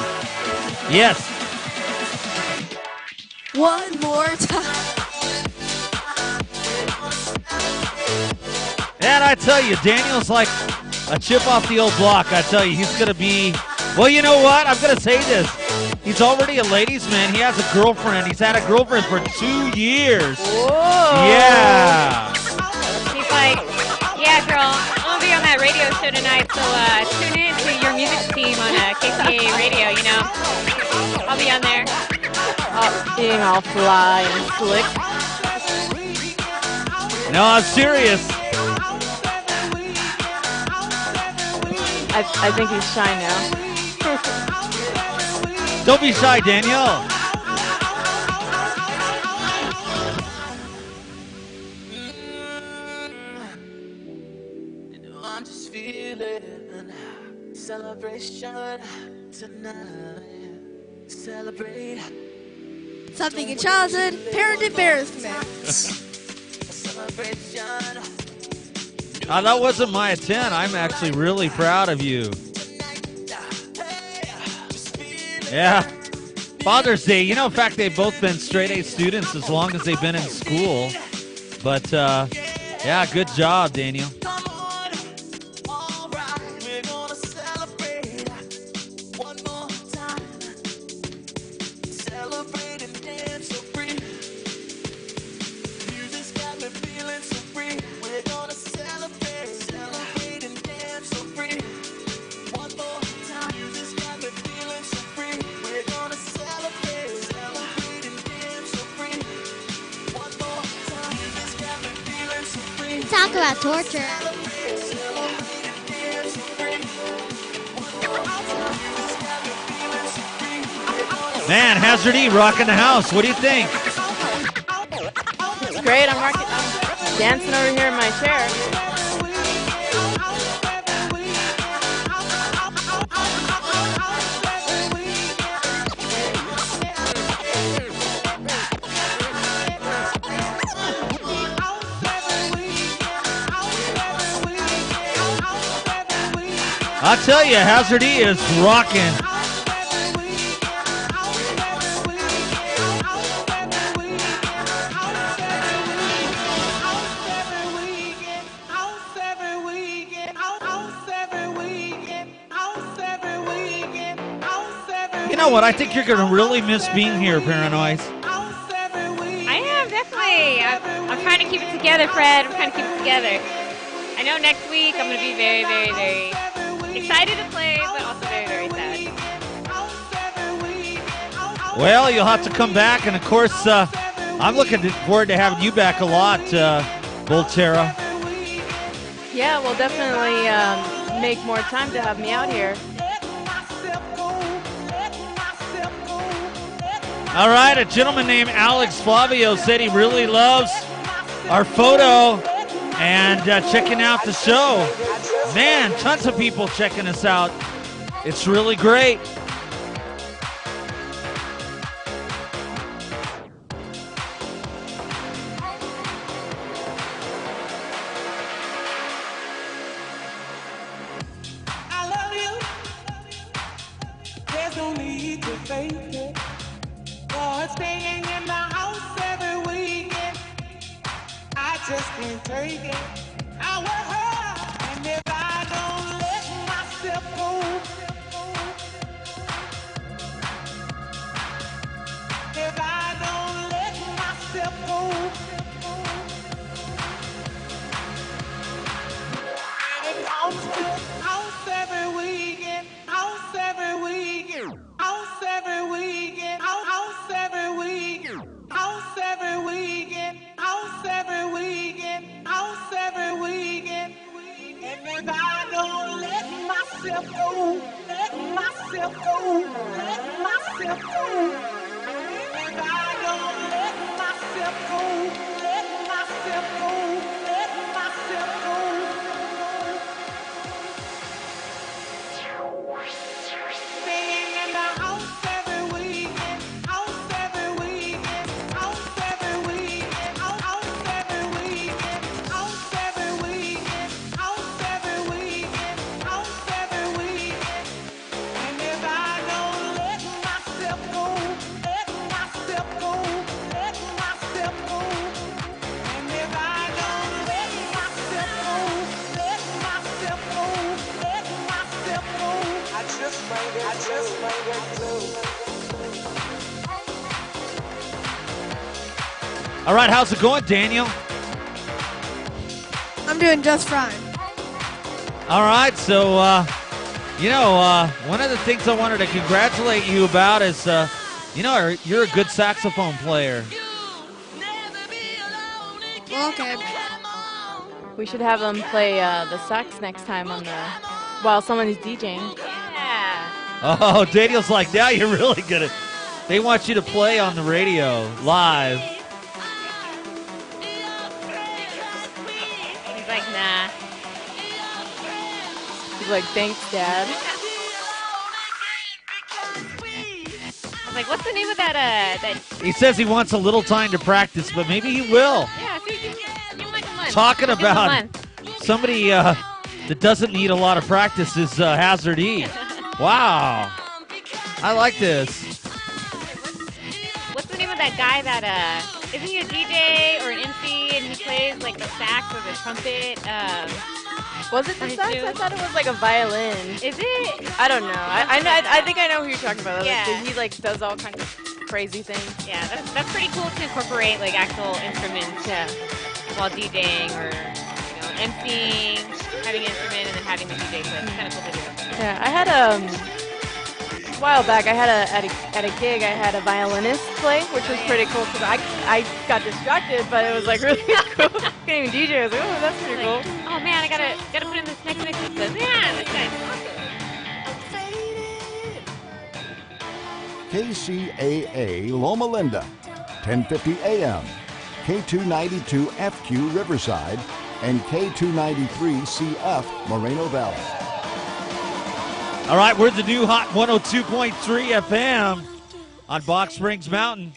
Yes. One more time. And I tell you, Daniel's like a chip off the old block. I tell you, he's going to be, well, you know what? I'm going to say this. He's already a ladies' man. He has a girlfriend. He's had a girlfriend for 2 years. Whoa. Yeah. He's like, yeah, girl, I'm going to be on that radio show tonight, so tune in to your music team on Kcaa radio, you know. I'll be on there. Being all fly and slick. No, I'm serious. I think he's shy now. Don't be shy, Daniel. I'm just feeling celebration tonight. Celebrate. Something in childhood, parent embarrassment. Celebration. That wasn't my intent. I'm actually really proud of you. Yeah. Father's Day. You know, in fact, they've both been straight-A students as long as they've been in school. But, yeah, good job, Daniel. Talk about torture. Man, Hazard E rocking the house. What do you think? It's great. I'm dancing over here in my chair. I'll tell you, Hazard E is rocking. You know what? I think you're going to really miss being here, Paranoid. I am, definitely. I'm trying to keep it together, Fred. I'm trying to keep it together. I know next week I'm going to be very, very, very excited to play, but also very, very sad. Well, you'll have to come back, and of course, I'm looking forward to having you back a lot, Volterra. Yeah, we'll definitely make more time to have me out here. All right, a gentleman named Alex Flavio said he really loves our photo and checking out the show. Man, tons of people checking us out. It's really great. I love you. There's no need to fake it. For staying in the house every weekend, I just can't take it. I work hard, and if I don't let myself go, if I don't let myself go, and it comes to house every weekend, house every weekend, house every weekend, house every weekend, house every weekend, house every weekend, house every All right, how's it going, Daniel? I'm doing just fine. All right, so, one of the things I wanted to congratulate you about is, you're a good saxophone player. Well, okay. We should have him play the sax next time while someone's DJing. Yeah. Oh, Daniel's like, now you're really good at. They want you to play on the radio live. He's like, nah. He's like, thanks, Dad. I'm like, what's the name of that? He says he wants a little time to practice, but maybe he will. Yeah, so give him like a month. Talking Give him a about month. somebody that doesn't need a lot of practice is Hazard E. Wow. I like this. What's the name of that guy that isn't he a DJ or an MC and he plays like the sax or the trumpet? Was it the sax? I thought it was like a violin. Is it? I don't know. I think I know who you're talking about. Yeah. Like, he like does all kinds of crazy things. Yeah, that's pretty cool to incorporate like actual instruments while DJing or emceeing, having an instrument and then having the DJ play. It's kind of cool to do. Yeah, I had a while back. I had at a gig. I had a violinist play, which was pretty cool because I got distracted, but it was like really cool. Couldn't even DJ. I was like, oh, that's pretty cool. Oh man, I gotta put in this next mix. Yeah, this guy's KCAA Loma Linda, 1050 AM, K292 FQ Riverside, and K293 CF Moreno Valley. All right, we're the new hot 102.3 FM on Box Springs Mountain.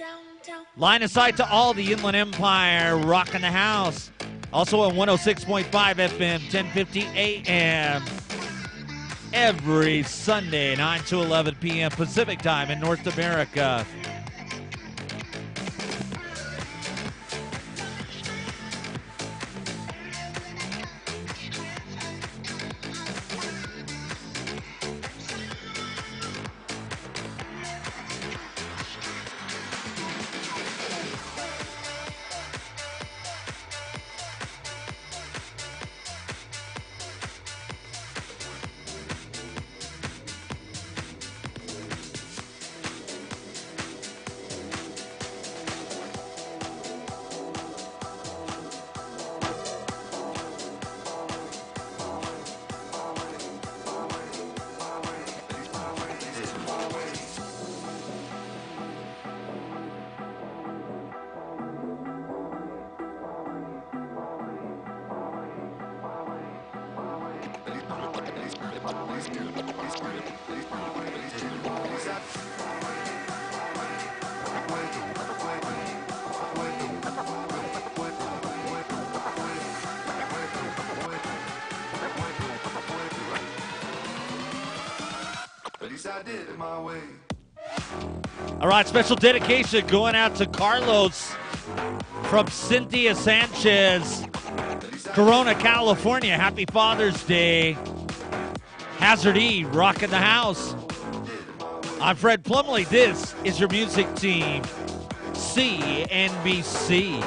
Line of sight to all the Inland Empire, rocking the house. Also on 106.5 FM, 1050 AM. Every Sunday, 9 to 11 p.m. Pacific time in North America. All right, special dedication going out to Carlos from Cynthia Sanchez, Corona, California. Happy Father's Day. Hazard E, rocking the house. I'm Fred Plumley. This is your music team, CNBC.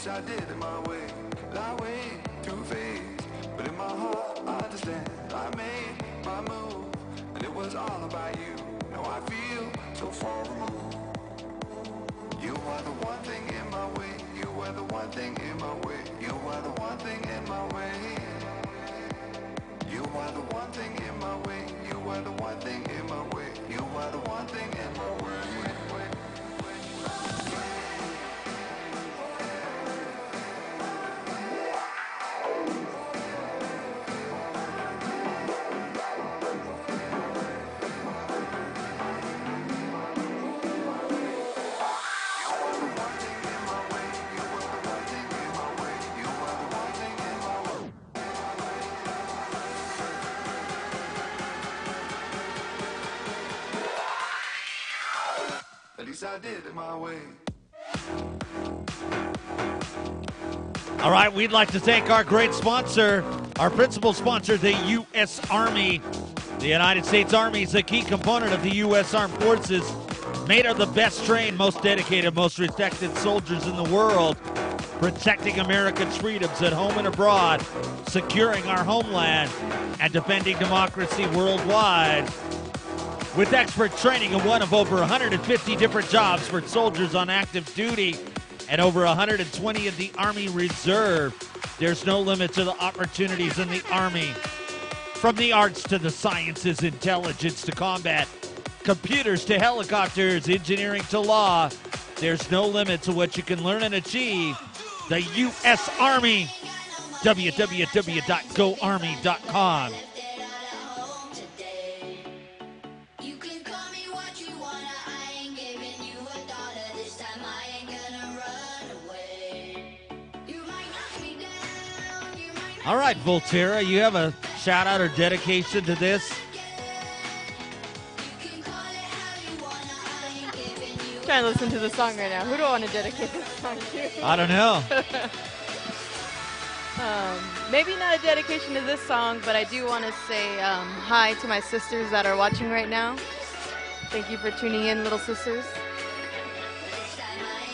I did it my way, I way too fast. But in my heart, I understand. I made my move, and it was all about you. Now I feel so far removed. You are the one thing in my way. You are the one thing in my way. You are the one thing in my way. You are the one thing in my way. You are the one thing in my way. You are the one thing in my way. least I did it my way. All right, we'd like to thank our great sponsor, our principal sponsor, the U.S. Army. The United States Army is a key component of the U.S. Armed Forces, made of the best trained, most dedicated, most respected soldiers in the world, protecting America's freedoms at home and abroad, securing our homeland, and defending democracy worldwide. With expert training in one of over 150 different jobs for soldiers on active duty and over 120 in the Army Reserve, there's no limit to the opportunities in the Army. From the arts to the sciences, intelligence to combat, computers to helicopters, engineering to law, there's no limit to what you can learn and achieve. The U.S. Army, www.goarmy.com. All right, Volterra, you have a shout out or dedication to this? I'm trying to listen to the song right now. Who do I want to dedicate this song to? I don't know. Maybe not a dedication to this song, but I do want to say hi to my sisters that are watching right now. Thank you for tuning in, little sisters.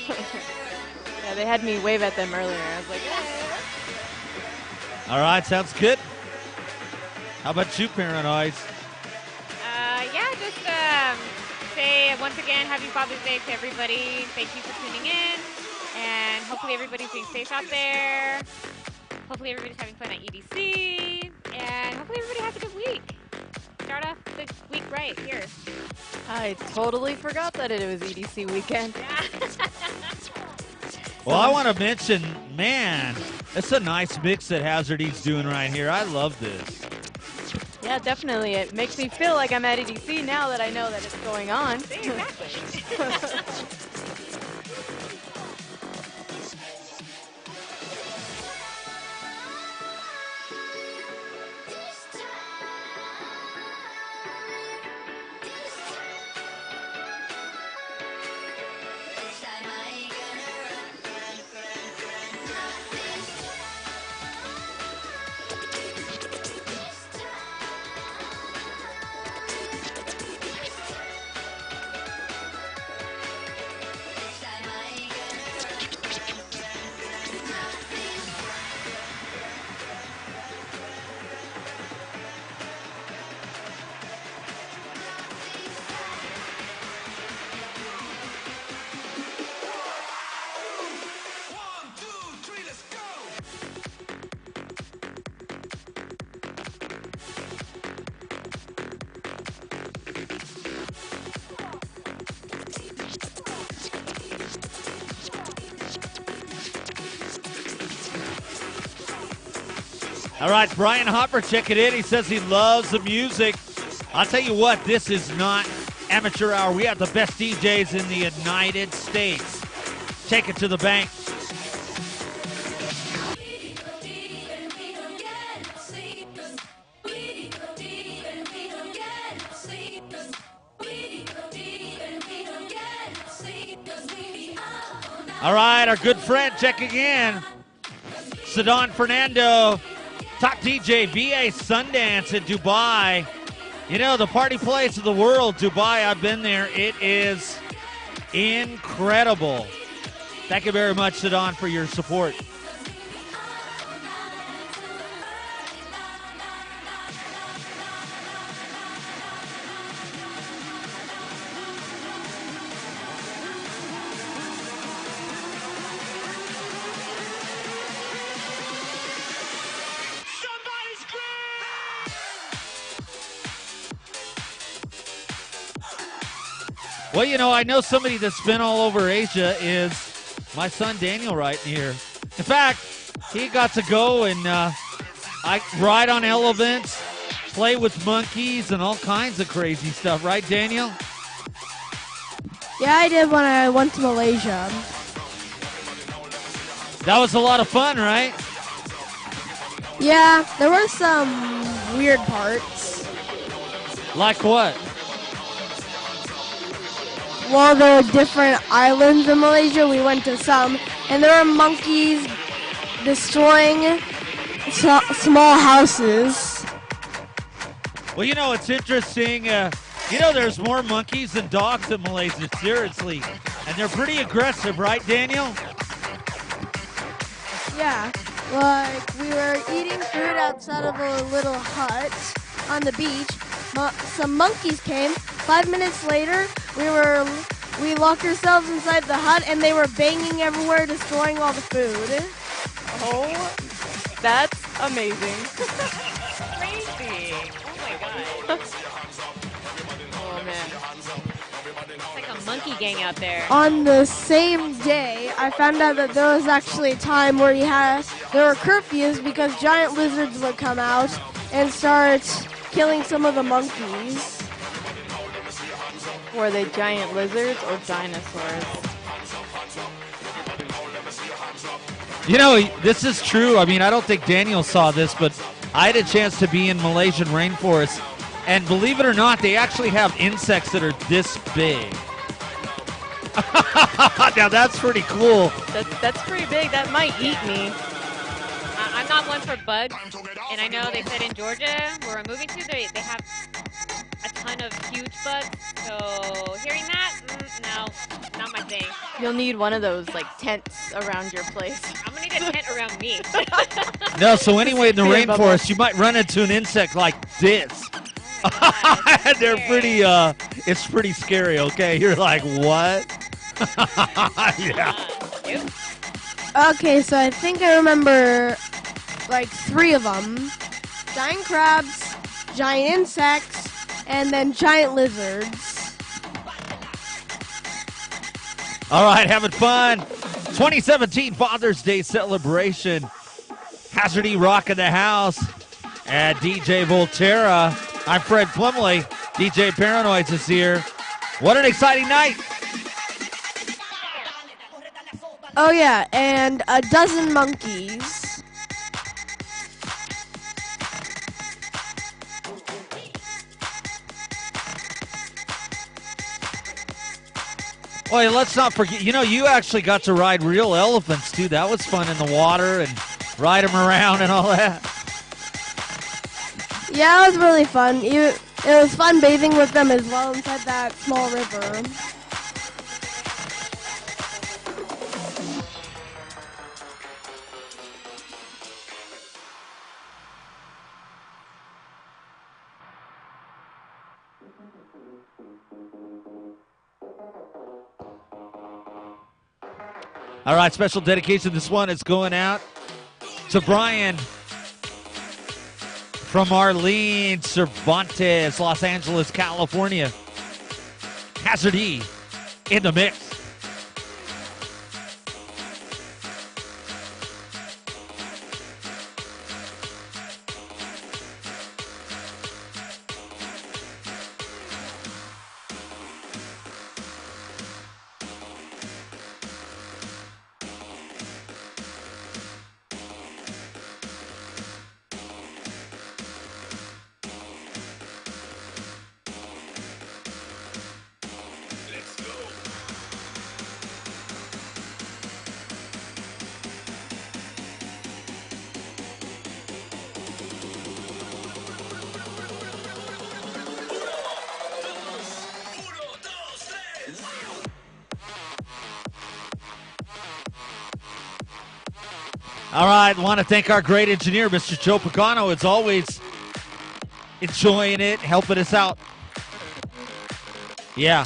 Yeah, they had me wave at them earlier. I was like, hey. All right, sounds good. How about you, Paranoids? Yeah, just say once again, happy Father's Day to everybody. Thank you for tuning in. And hopefully everybody's being safe out there. Hopefully everybody's having fun at EDC. And hopefully everybody has a good week. Start off the week right here. I totally forgot that it was EDC weekend. Well, I want to mention, man, it's a nice mix that Hazard E's doing right here. I love this. Yeah, definitely. It makes me feel like I'm at EDC now that I know that it's going on. Exactly. All right, Brian Hopper checking in. He says he loves the music. I'll tell you what, this is not amateur hour. We have the best DJs in the United States. Take it to the bank. All right, our good friend checking in. Sadan Fernando, top DJ, VA Sundance in Dubai. You know, the party place of the world, Dubai. I've been there. It is incredible. Thank you very much, Sadan, for your support. Well, you know, I know somebody that's been all over Asia is my son Daniel right here. In fact, he got to go and I ride on elephants, play with monkeys, and all kinds of crazy stuff. Right, Daniel? Yeah, I did when I went to Malaysia. That was a lot of fun, right? Yeah, there were some weird parts. Like what? Well, there are different islands in Malaysia. We went to some, and there are monkeys destroying small houses. Well, it's interesting. There's more monkeys than dogs in Malaysia, seriously. And they're pretty aggressive, right, Daniel? Yeah, like we were eating food outside of a little hut on the beach. Some monkeys came. 5 minutes later, we locked ourselves inside the hut, and they were banging everywhere, destroying all the food. Oh, that's amazing. Crazy. Oh my god. Oh man. It's like a monkey gang out there. On the same day, I found out that there was actually a time where there were curfews because giant lizards would come out and start killing some of the monkeys. Were they giant lizards or dinosaurs? This is true. I mean, I don't think Daniel saw this, but I had a chance to be in Malaysian rainforest, and believe it or not, they actually have insects that are this big. Now that's pretty cool. That's pretty big. That might eat me. I'm not one for bugs, and I know they said in Georgia, where I'm moving to, they have a ton of huge bugs. So hearing that, no, not my thing. You'll need one of those like tents around your place. I'm gonna need a tent around me. No, so anyway, in the Spear bubble. rainforest, you might run into an insect like this. They're pretty, it's pretty scary, okay? You're like, what? Yeah. Okay, so I think I remember like 3 of them. Giant crabs, giant insects, and then giant lizards. All right, having fun. 2017 Father's Day celebration. Hazard E Rock in the house at DJ Volterra. I'm Fred Plumley. DJ Paranoids is here. What an exciting night. Oh yeah, and a dozen monkeys. Well, let's not forget, you actually got to ride real elephants, too. That was fun in the water and ride them around and all that. Yeah, it was really fun. It was fun bathing with them as well inside that small river. All right, special dedication. This one is going out to Brian from Arlene Cervantes, Los Angeles, California. Hazard E in the mix. All right, want to thank our great engineer, Mr. Joe Pagano, as always, enjoying it, helping us out. Yeah.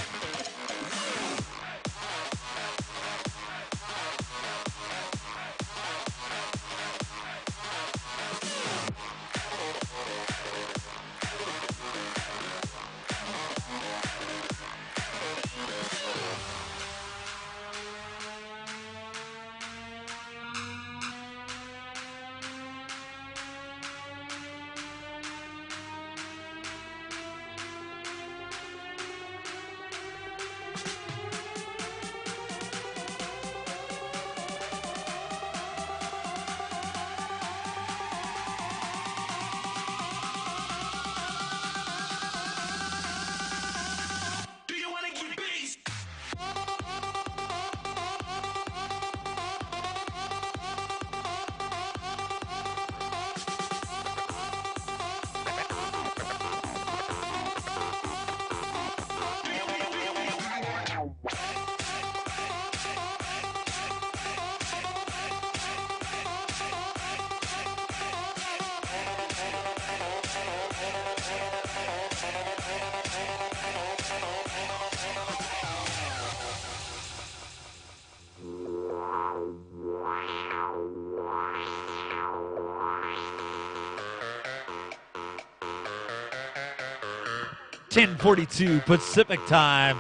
10:42 Pacific time.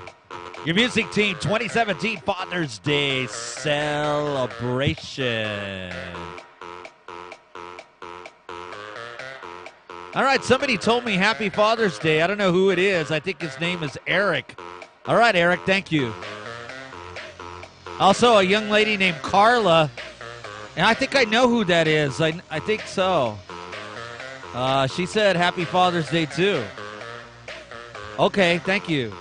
Your music team 2017 Father's Day celebration. All right, somebody told me Happy Father's Day. I don't know who it is. I think his name is Eric. All right, Eric, thank you. Also, a young lady named Carla. And I think I know who that is. I think so. She said Happy Father's Day, too. Okay, thank you.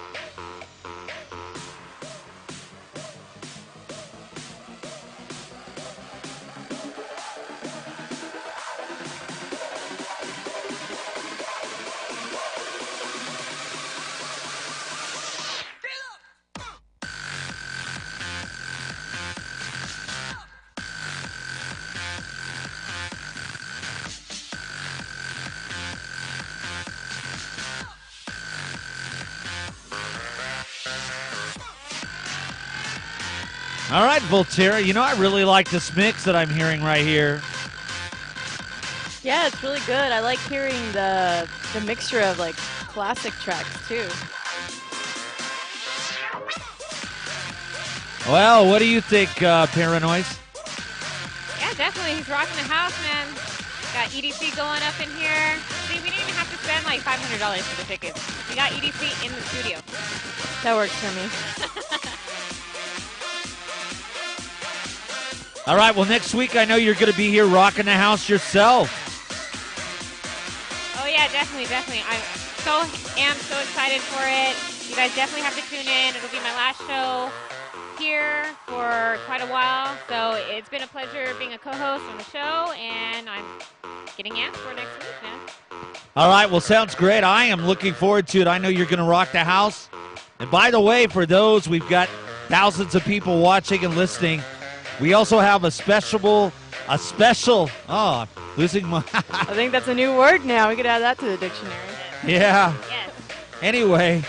All right, Volterra, you know I really like this mix that I'm hearing right here. Yeah, it's really good. I like hearing the mixture of like classic tracks too. Well, what do you think, Paranoid? Yeah, definitely. He's rocking the house, man. Got EDC going up in here. See, we didn't even have to spend like $500 for the tickets. We got EDC in the studio. That works for me. All right, well, next week I know you're going to be here rocking the house yourself. Oh, yeah, definitely. I am so excited for it. You guys definitely have to tune in. It'll be my last show here for quite a while. So it's been a pleasure being a co-host on the show, and I'm getting asked for next week, man. All right, well, sounds great. I am looking forward to it. I know you're going to rock the house. And by the way, for those, we've got thousands of people watching and listening. We also have a special, I'm losing my... I think that's a new word now. We could add that to the dictionary. Yeah. Yes. Anyway,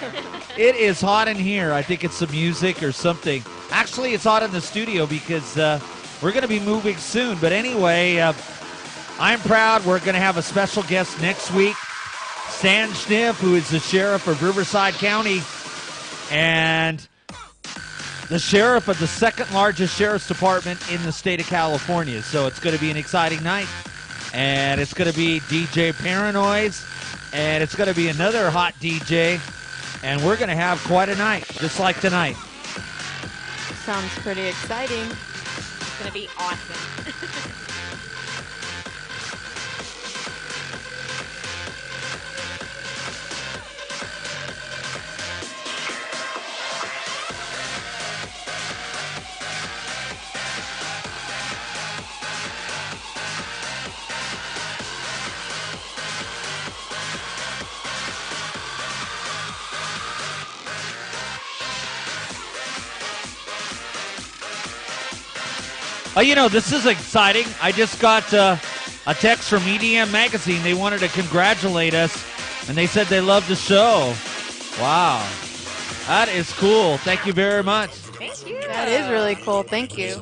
it is hot in here. I think it's some music or something. Actually, it's hot in the studio because we're going to be moving soon. But anyway, I'm proud. We're going to have a special guest next week, Stan Schniff, who is the sheriff of Riverside County and the sheriff of the second largest sheriff's department in the state of California. So it's going to be an exciting night. And it's going to be DJ Paranoids. And it's going to be another hot DJ. And we're going to have quite a night, just like tonight. Sounds pretty exciting. It's going to be awesome. Oh, you know, this is exciting. I just got a text from EDM Magazine. They wanted to congratulate us, and they said they loved the show. Wow. That is cool. Thank you very much. Thank you. That is really cool. Thank you.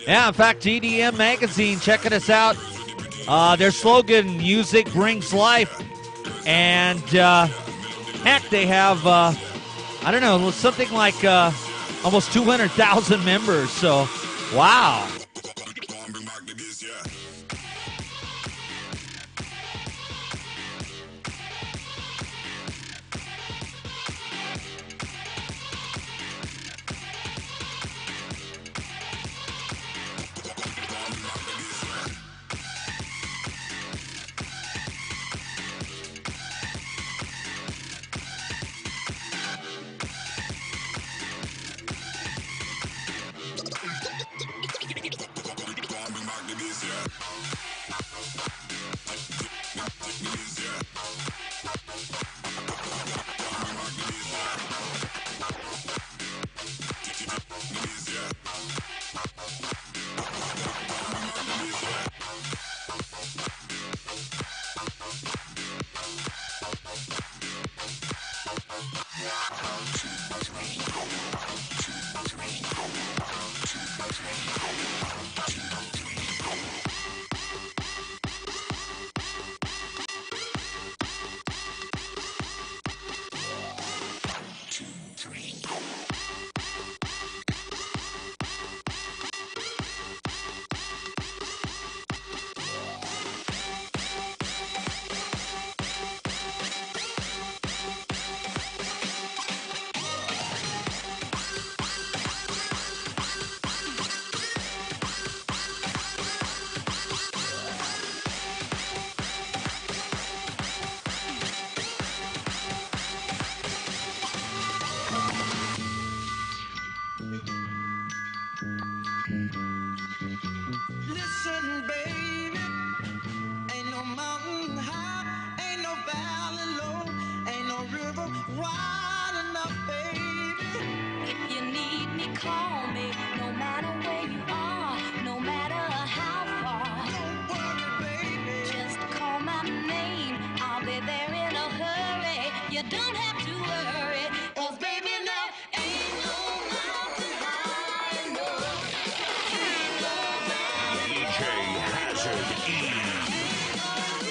Yeah, in fact, EDM Magazine checking us out. Their slogan, music brings life. And, heck, they have, I don't know, something like almost 200,000 members. So, wow.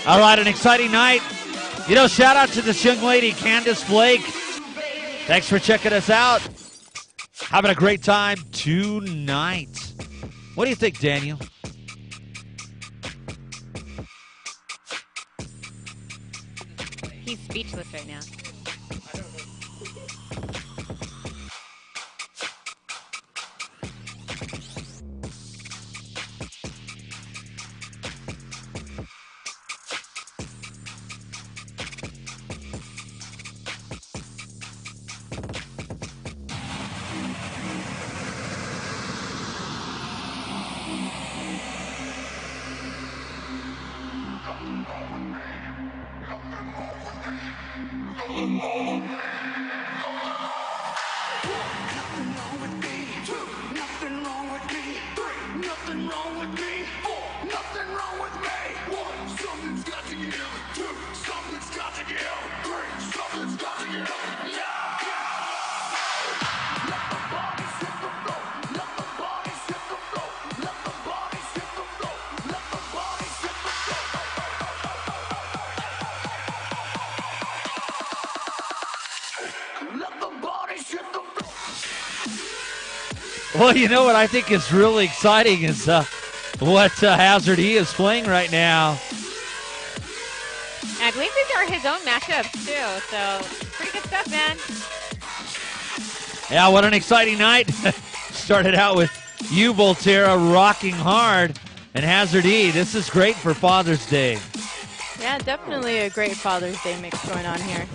All right, an exciting night. You know, shout out to this young lady, Candace Blake. Thanks for checking us out. Having a great time tonight. What do you think, Daniel? He's speechless right now. Well, you know what I think is really exciting is what Hazard E is playing right now. And I believe these are his own matchups, too. So, pretty good stuff, man. Yeah, what an exciting night. Started out with you, Volterra, rocking hard. And Hazard E, this is great for Father's Day. Yeah, definitely a great Father's Day mix going on here.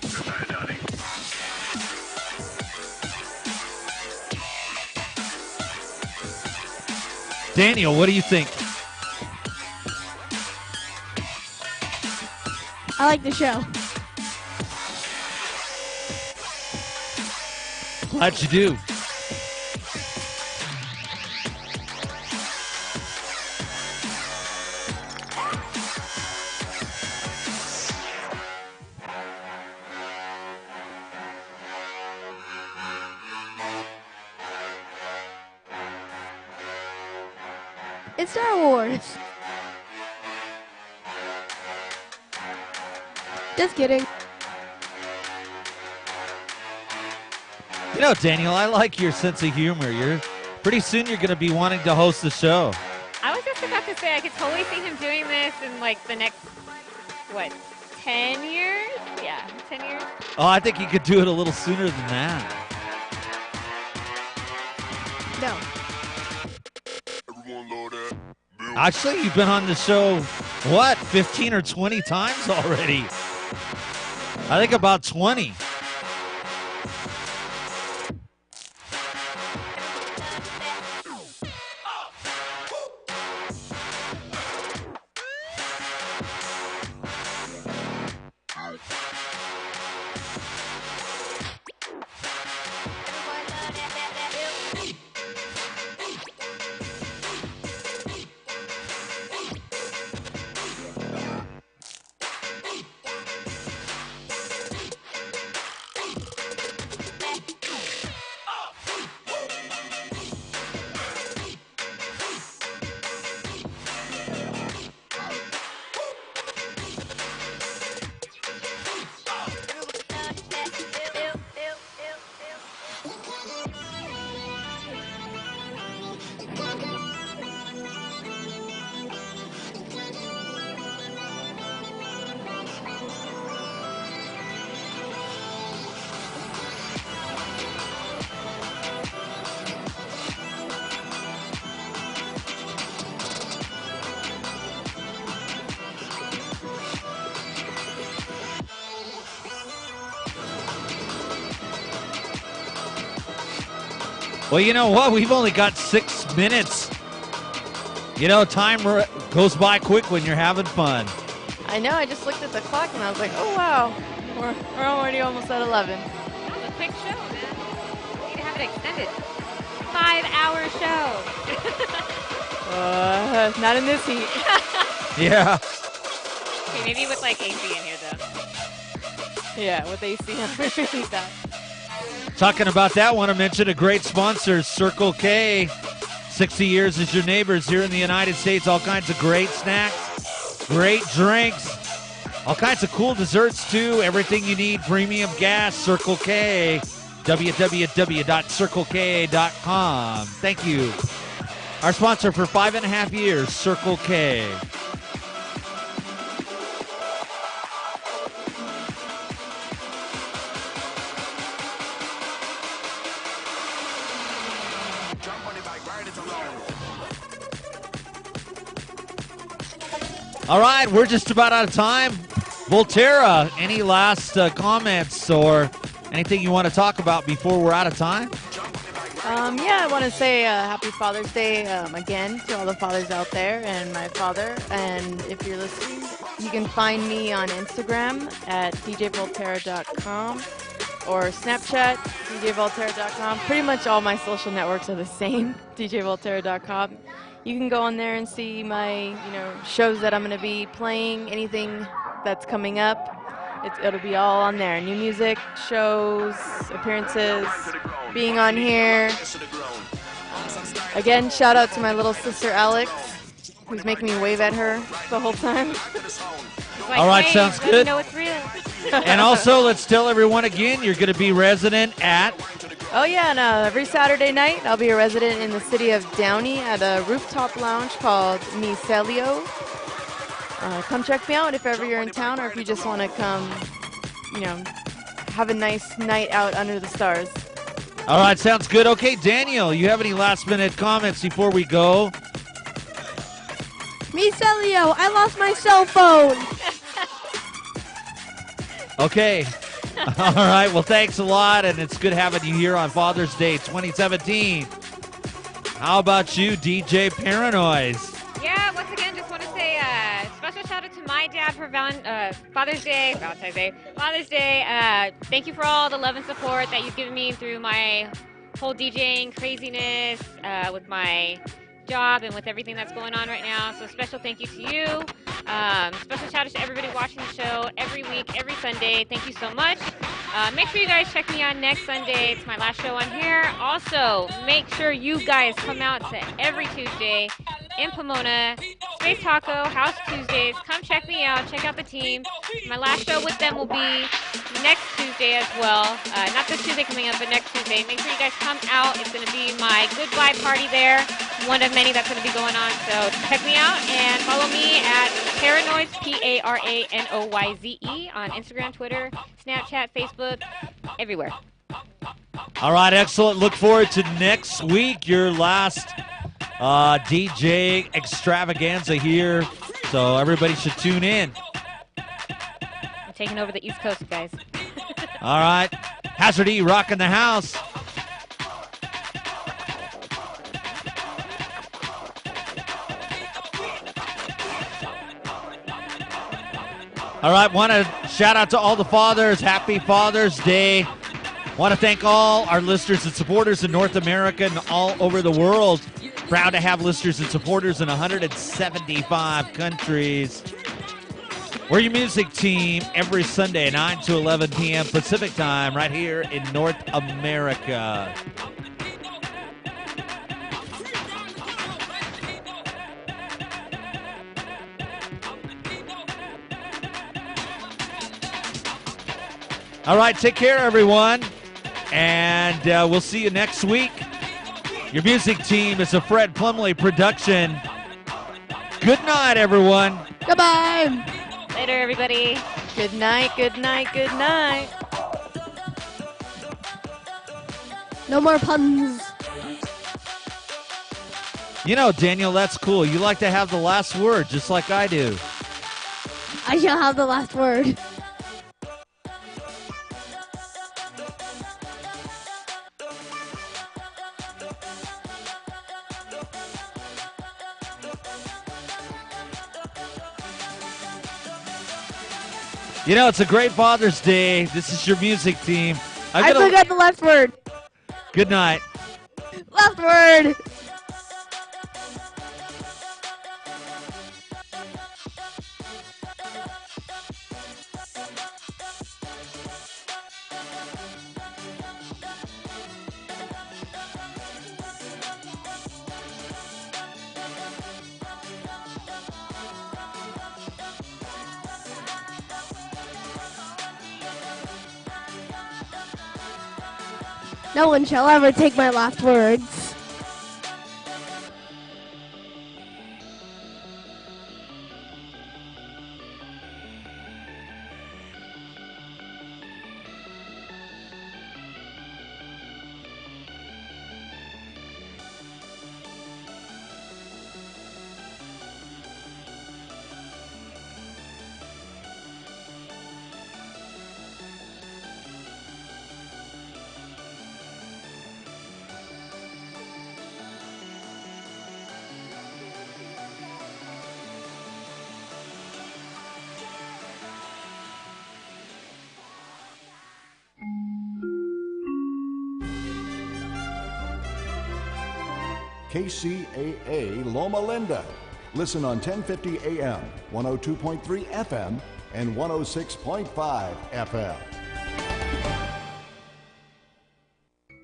Daniel, what do you think? I like the show. Glad you do. It's Star Wars. Just kidding. You know, Daniel, I like your sense of humor. Pretty soon you're going to be wanting to host the show. I was just about to say I could totally see him doing this in like the next, 10 years? Yeah, 10 years. Oh, I think you could do it a little sooner than that. No. Actually, you've been on the show, 15 or 20 times already? I think about 20. Well, you know what? We've only got 6 minutes. You know, time goes by quick when you're having fun. I know, I just looked at the clock and I was like, oh wow, we're already almost at 11. That was a quick show, man. We need to have it extended. 5-hour show. Not in this heat. Yeah. Okay, maybe with like AC in here, though. Yeah, with AC underneath that. Talking about that, want to mention a great sponsor, Circle K. 60 years as your neighbors here in the United States. All kinds of great snacks, great drinks, All kinds of cool desserts, too. Everything you need, premium gas, Circle K. www.circlek.com. Thank you. Our sponsor for 5.5 years, Circle K. All right, we're just about out of time. Volterra, any last comments or anything you want to talk about before we're out of time? Yeah, I want to say Happy Father's Day again to all the fathers out there and my father. And if you're listening, you can find me on Instagram at djvolterra.com or Snapchat, djvolterra.com. Pretty much all my social networks are the same, djvolterra.com. You can go on there and see my, shows that I'm going to be playing, anything that's coming up. It'll be all on there. New music, shows, appearances, being on here. Again, shout out to my little sister Alex, who's making me wave at her the whole time. Like, All right, hey, sounds let me good. know it's real. And also, let's tell everyone again, you're going to be resident at... Oh yeah, and every Saturday night I'll be a resident in the city of Downey at a rooftop lounge called Micelio. Come check me out if ever you're in town or if you just want to come, have a nice night out under the stars. All right, sounds good. Okay, Daniel, you have any last-minute comments before we go? Micelio, I lost my cell phone. Okay. All right, well, thanks a lot, and it's good having you here on Father's Day 2017. How about you, DJ Paranoise? Yeah, once again, just want to say special shout out to my dad for Father's Day. Thank you for all the love and support that you've given me through my whole DJing craziness with my job and with everything that's going on right now. So special thank you to you. Special shout out to everybody watching the show every week, every Sunday. Thank you so much. Make sure you guys check me on next Sunday. It's my last show on here. Also, make sure you guys come out to every Tuesday in Pomona, Space Taco, House Tuesdays. Come check me out. Check out the team. My last show with them will be next Tuesday as well. Not this Tuesday coming up, but next Tuesday. Make sure you guys come out. It's going to be my goodbye party there. One of many that's going to be going on. So check me out and follow me at Paranoise, Paranoyze on Instagram, Twitter, Snapchat, Facebook, everywhere. All right, excellent. Look forward to next week, your last DJ extravaganza here. So everybody should tune in. I'm taking over the East Coast, guys. All right. Hazard E rocking the house. All right, want to shout out to all the fathers. Happy Father's Day. Want to thank all our listeners and supporters in North America and all over the world. Proud to have listeners and supporters in 175 countries. We're your music team every Sunday, 9 to 11 p.m. Pacific time, right here in North America. All right, take care, everyone, and we'll see you next week. Your music team is a Fred Plumley production. Good night, everyone. Goodbye. Later, everybody. Good night, good night, good night. No more puns. You know, Daniel, that's cool. You like to have the last word, just like I do. I shall have the last word. You know, it's a great Father's Day. This is your music team. I forgot the last word. Good night. Last word. No one shall ever take my last words. KCAA Loma Linda. Listen on 1050 AM, 102.3 FM, and 106.5 FM.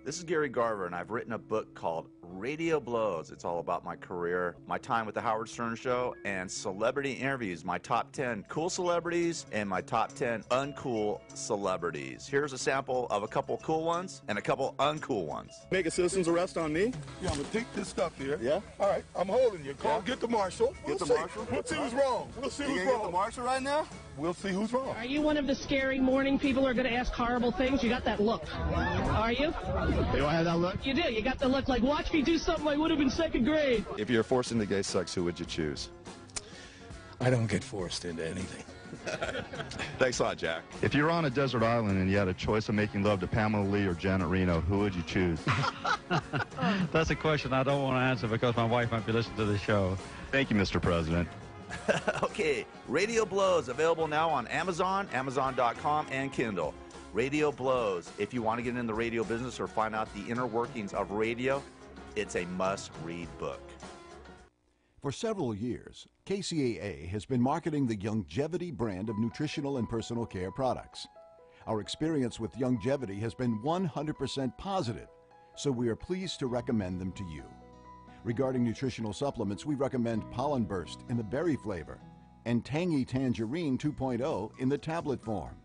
This is Gary Garver, and I've written a book called Radio Blows. It's all about my career, my time with the Howard Stern Show, and celebrity interviews, my top 10 cool celebrities and my top 10 uncool celebrities. Here's a sample of a couple cool ones and a couple uncool ones. Make a citizen's arrest on me? Yeah, I'm gonna take this stuff here. Yeah? All right, I'm holding you. Call, get the marshal. We'll see. We'll see who's wrong. We'll see who's wrong. Get the marshal right now? We'll see who's wrong. Are you one of the scary morning people who are going to ask horrible things? You got that look. Are you? Do I have that look? You do. You got the look like, watch me do something I would have in second grade. If you're forced into gay sex, who would you choose? I don't get forced into anything. Thanks a lot, Jack. If you're on a desert island and you had a choice of making love to Pamela Lee or Janet Reno, who would you choose? That's a question I don't want to answer because my wife might be listening to the show. Thank you, Mr. President. Okay, Radio Blows, available now on Amazon, Amazon.com, and Kindle. Radio Blows. If you want to get in the radio business or find out the inner workings of radio, it's a must-read book. For several years, KCAA has been marketing the Youngevity brand of nutritional and personal care products. Our experience with Youngevity has been 100% positive, so we are pleased to recommend them to you. Regarding nutritional supplements, we recommend Pollen Burst in the berry flavor and Tangy Tangerine 2.0 in the tablet form.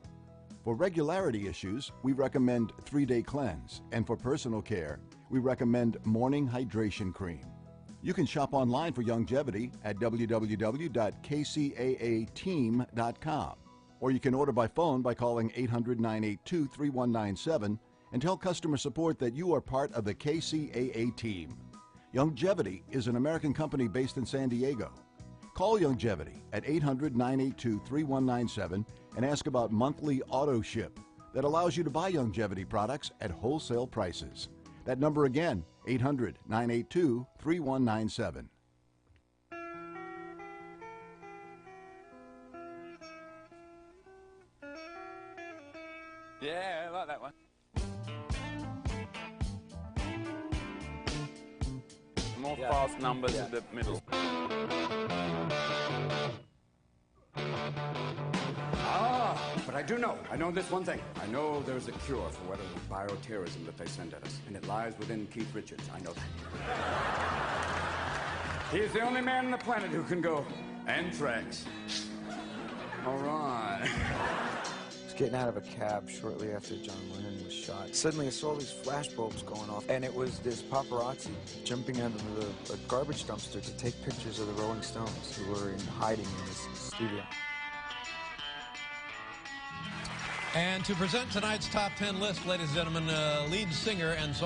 For regularity issues, we recommend 3-Day Cleanse, and for personal care, we recommend Morning Hydration Cream. You can shop online for Youngevity at www.kcaateam.com, or you can order by phone by calling 800-982-3197 and tell customer support that you are part of the KCAA team. Youngevity is an American company based in San Diego. Call Youngevity at 800-982-3197 and ask about monthly auto ship that allows you to buy Youngevity products at wholesale prices. That number again, 800-982-3197. Yeah, I like that one. More false numbers in the middle. But I do know. I know this one thing. I know there's a cure for whatever bioterrorism that they send at us. And it lies within Keith Richards. I know that. He is the only man on the planet who can go anthrax. All right. I was getting out of a cab shortly after John Lennon was shot. Suddenly I saw these flashbulbs going off, and it was this paparazzi jumping out of a garbage dumpster to take pictures of the Rolling Stones who were hiding in this studio. And to present tonight's top 10 list, ladies and gentlemen, lead singer and songwriter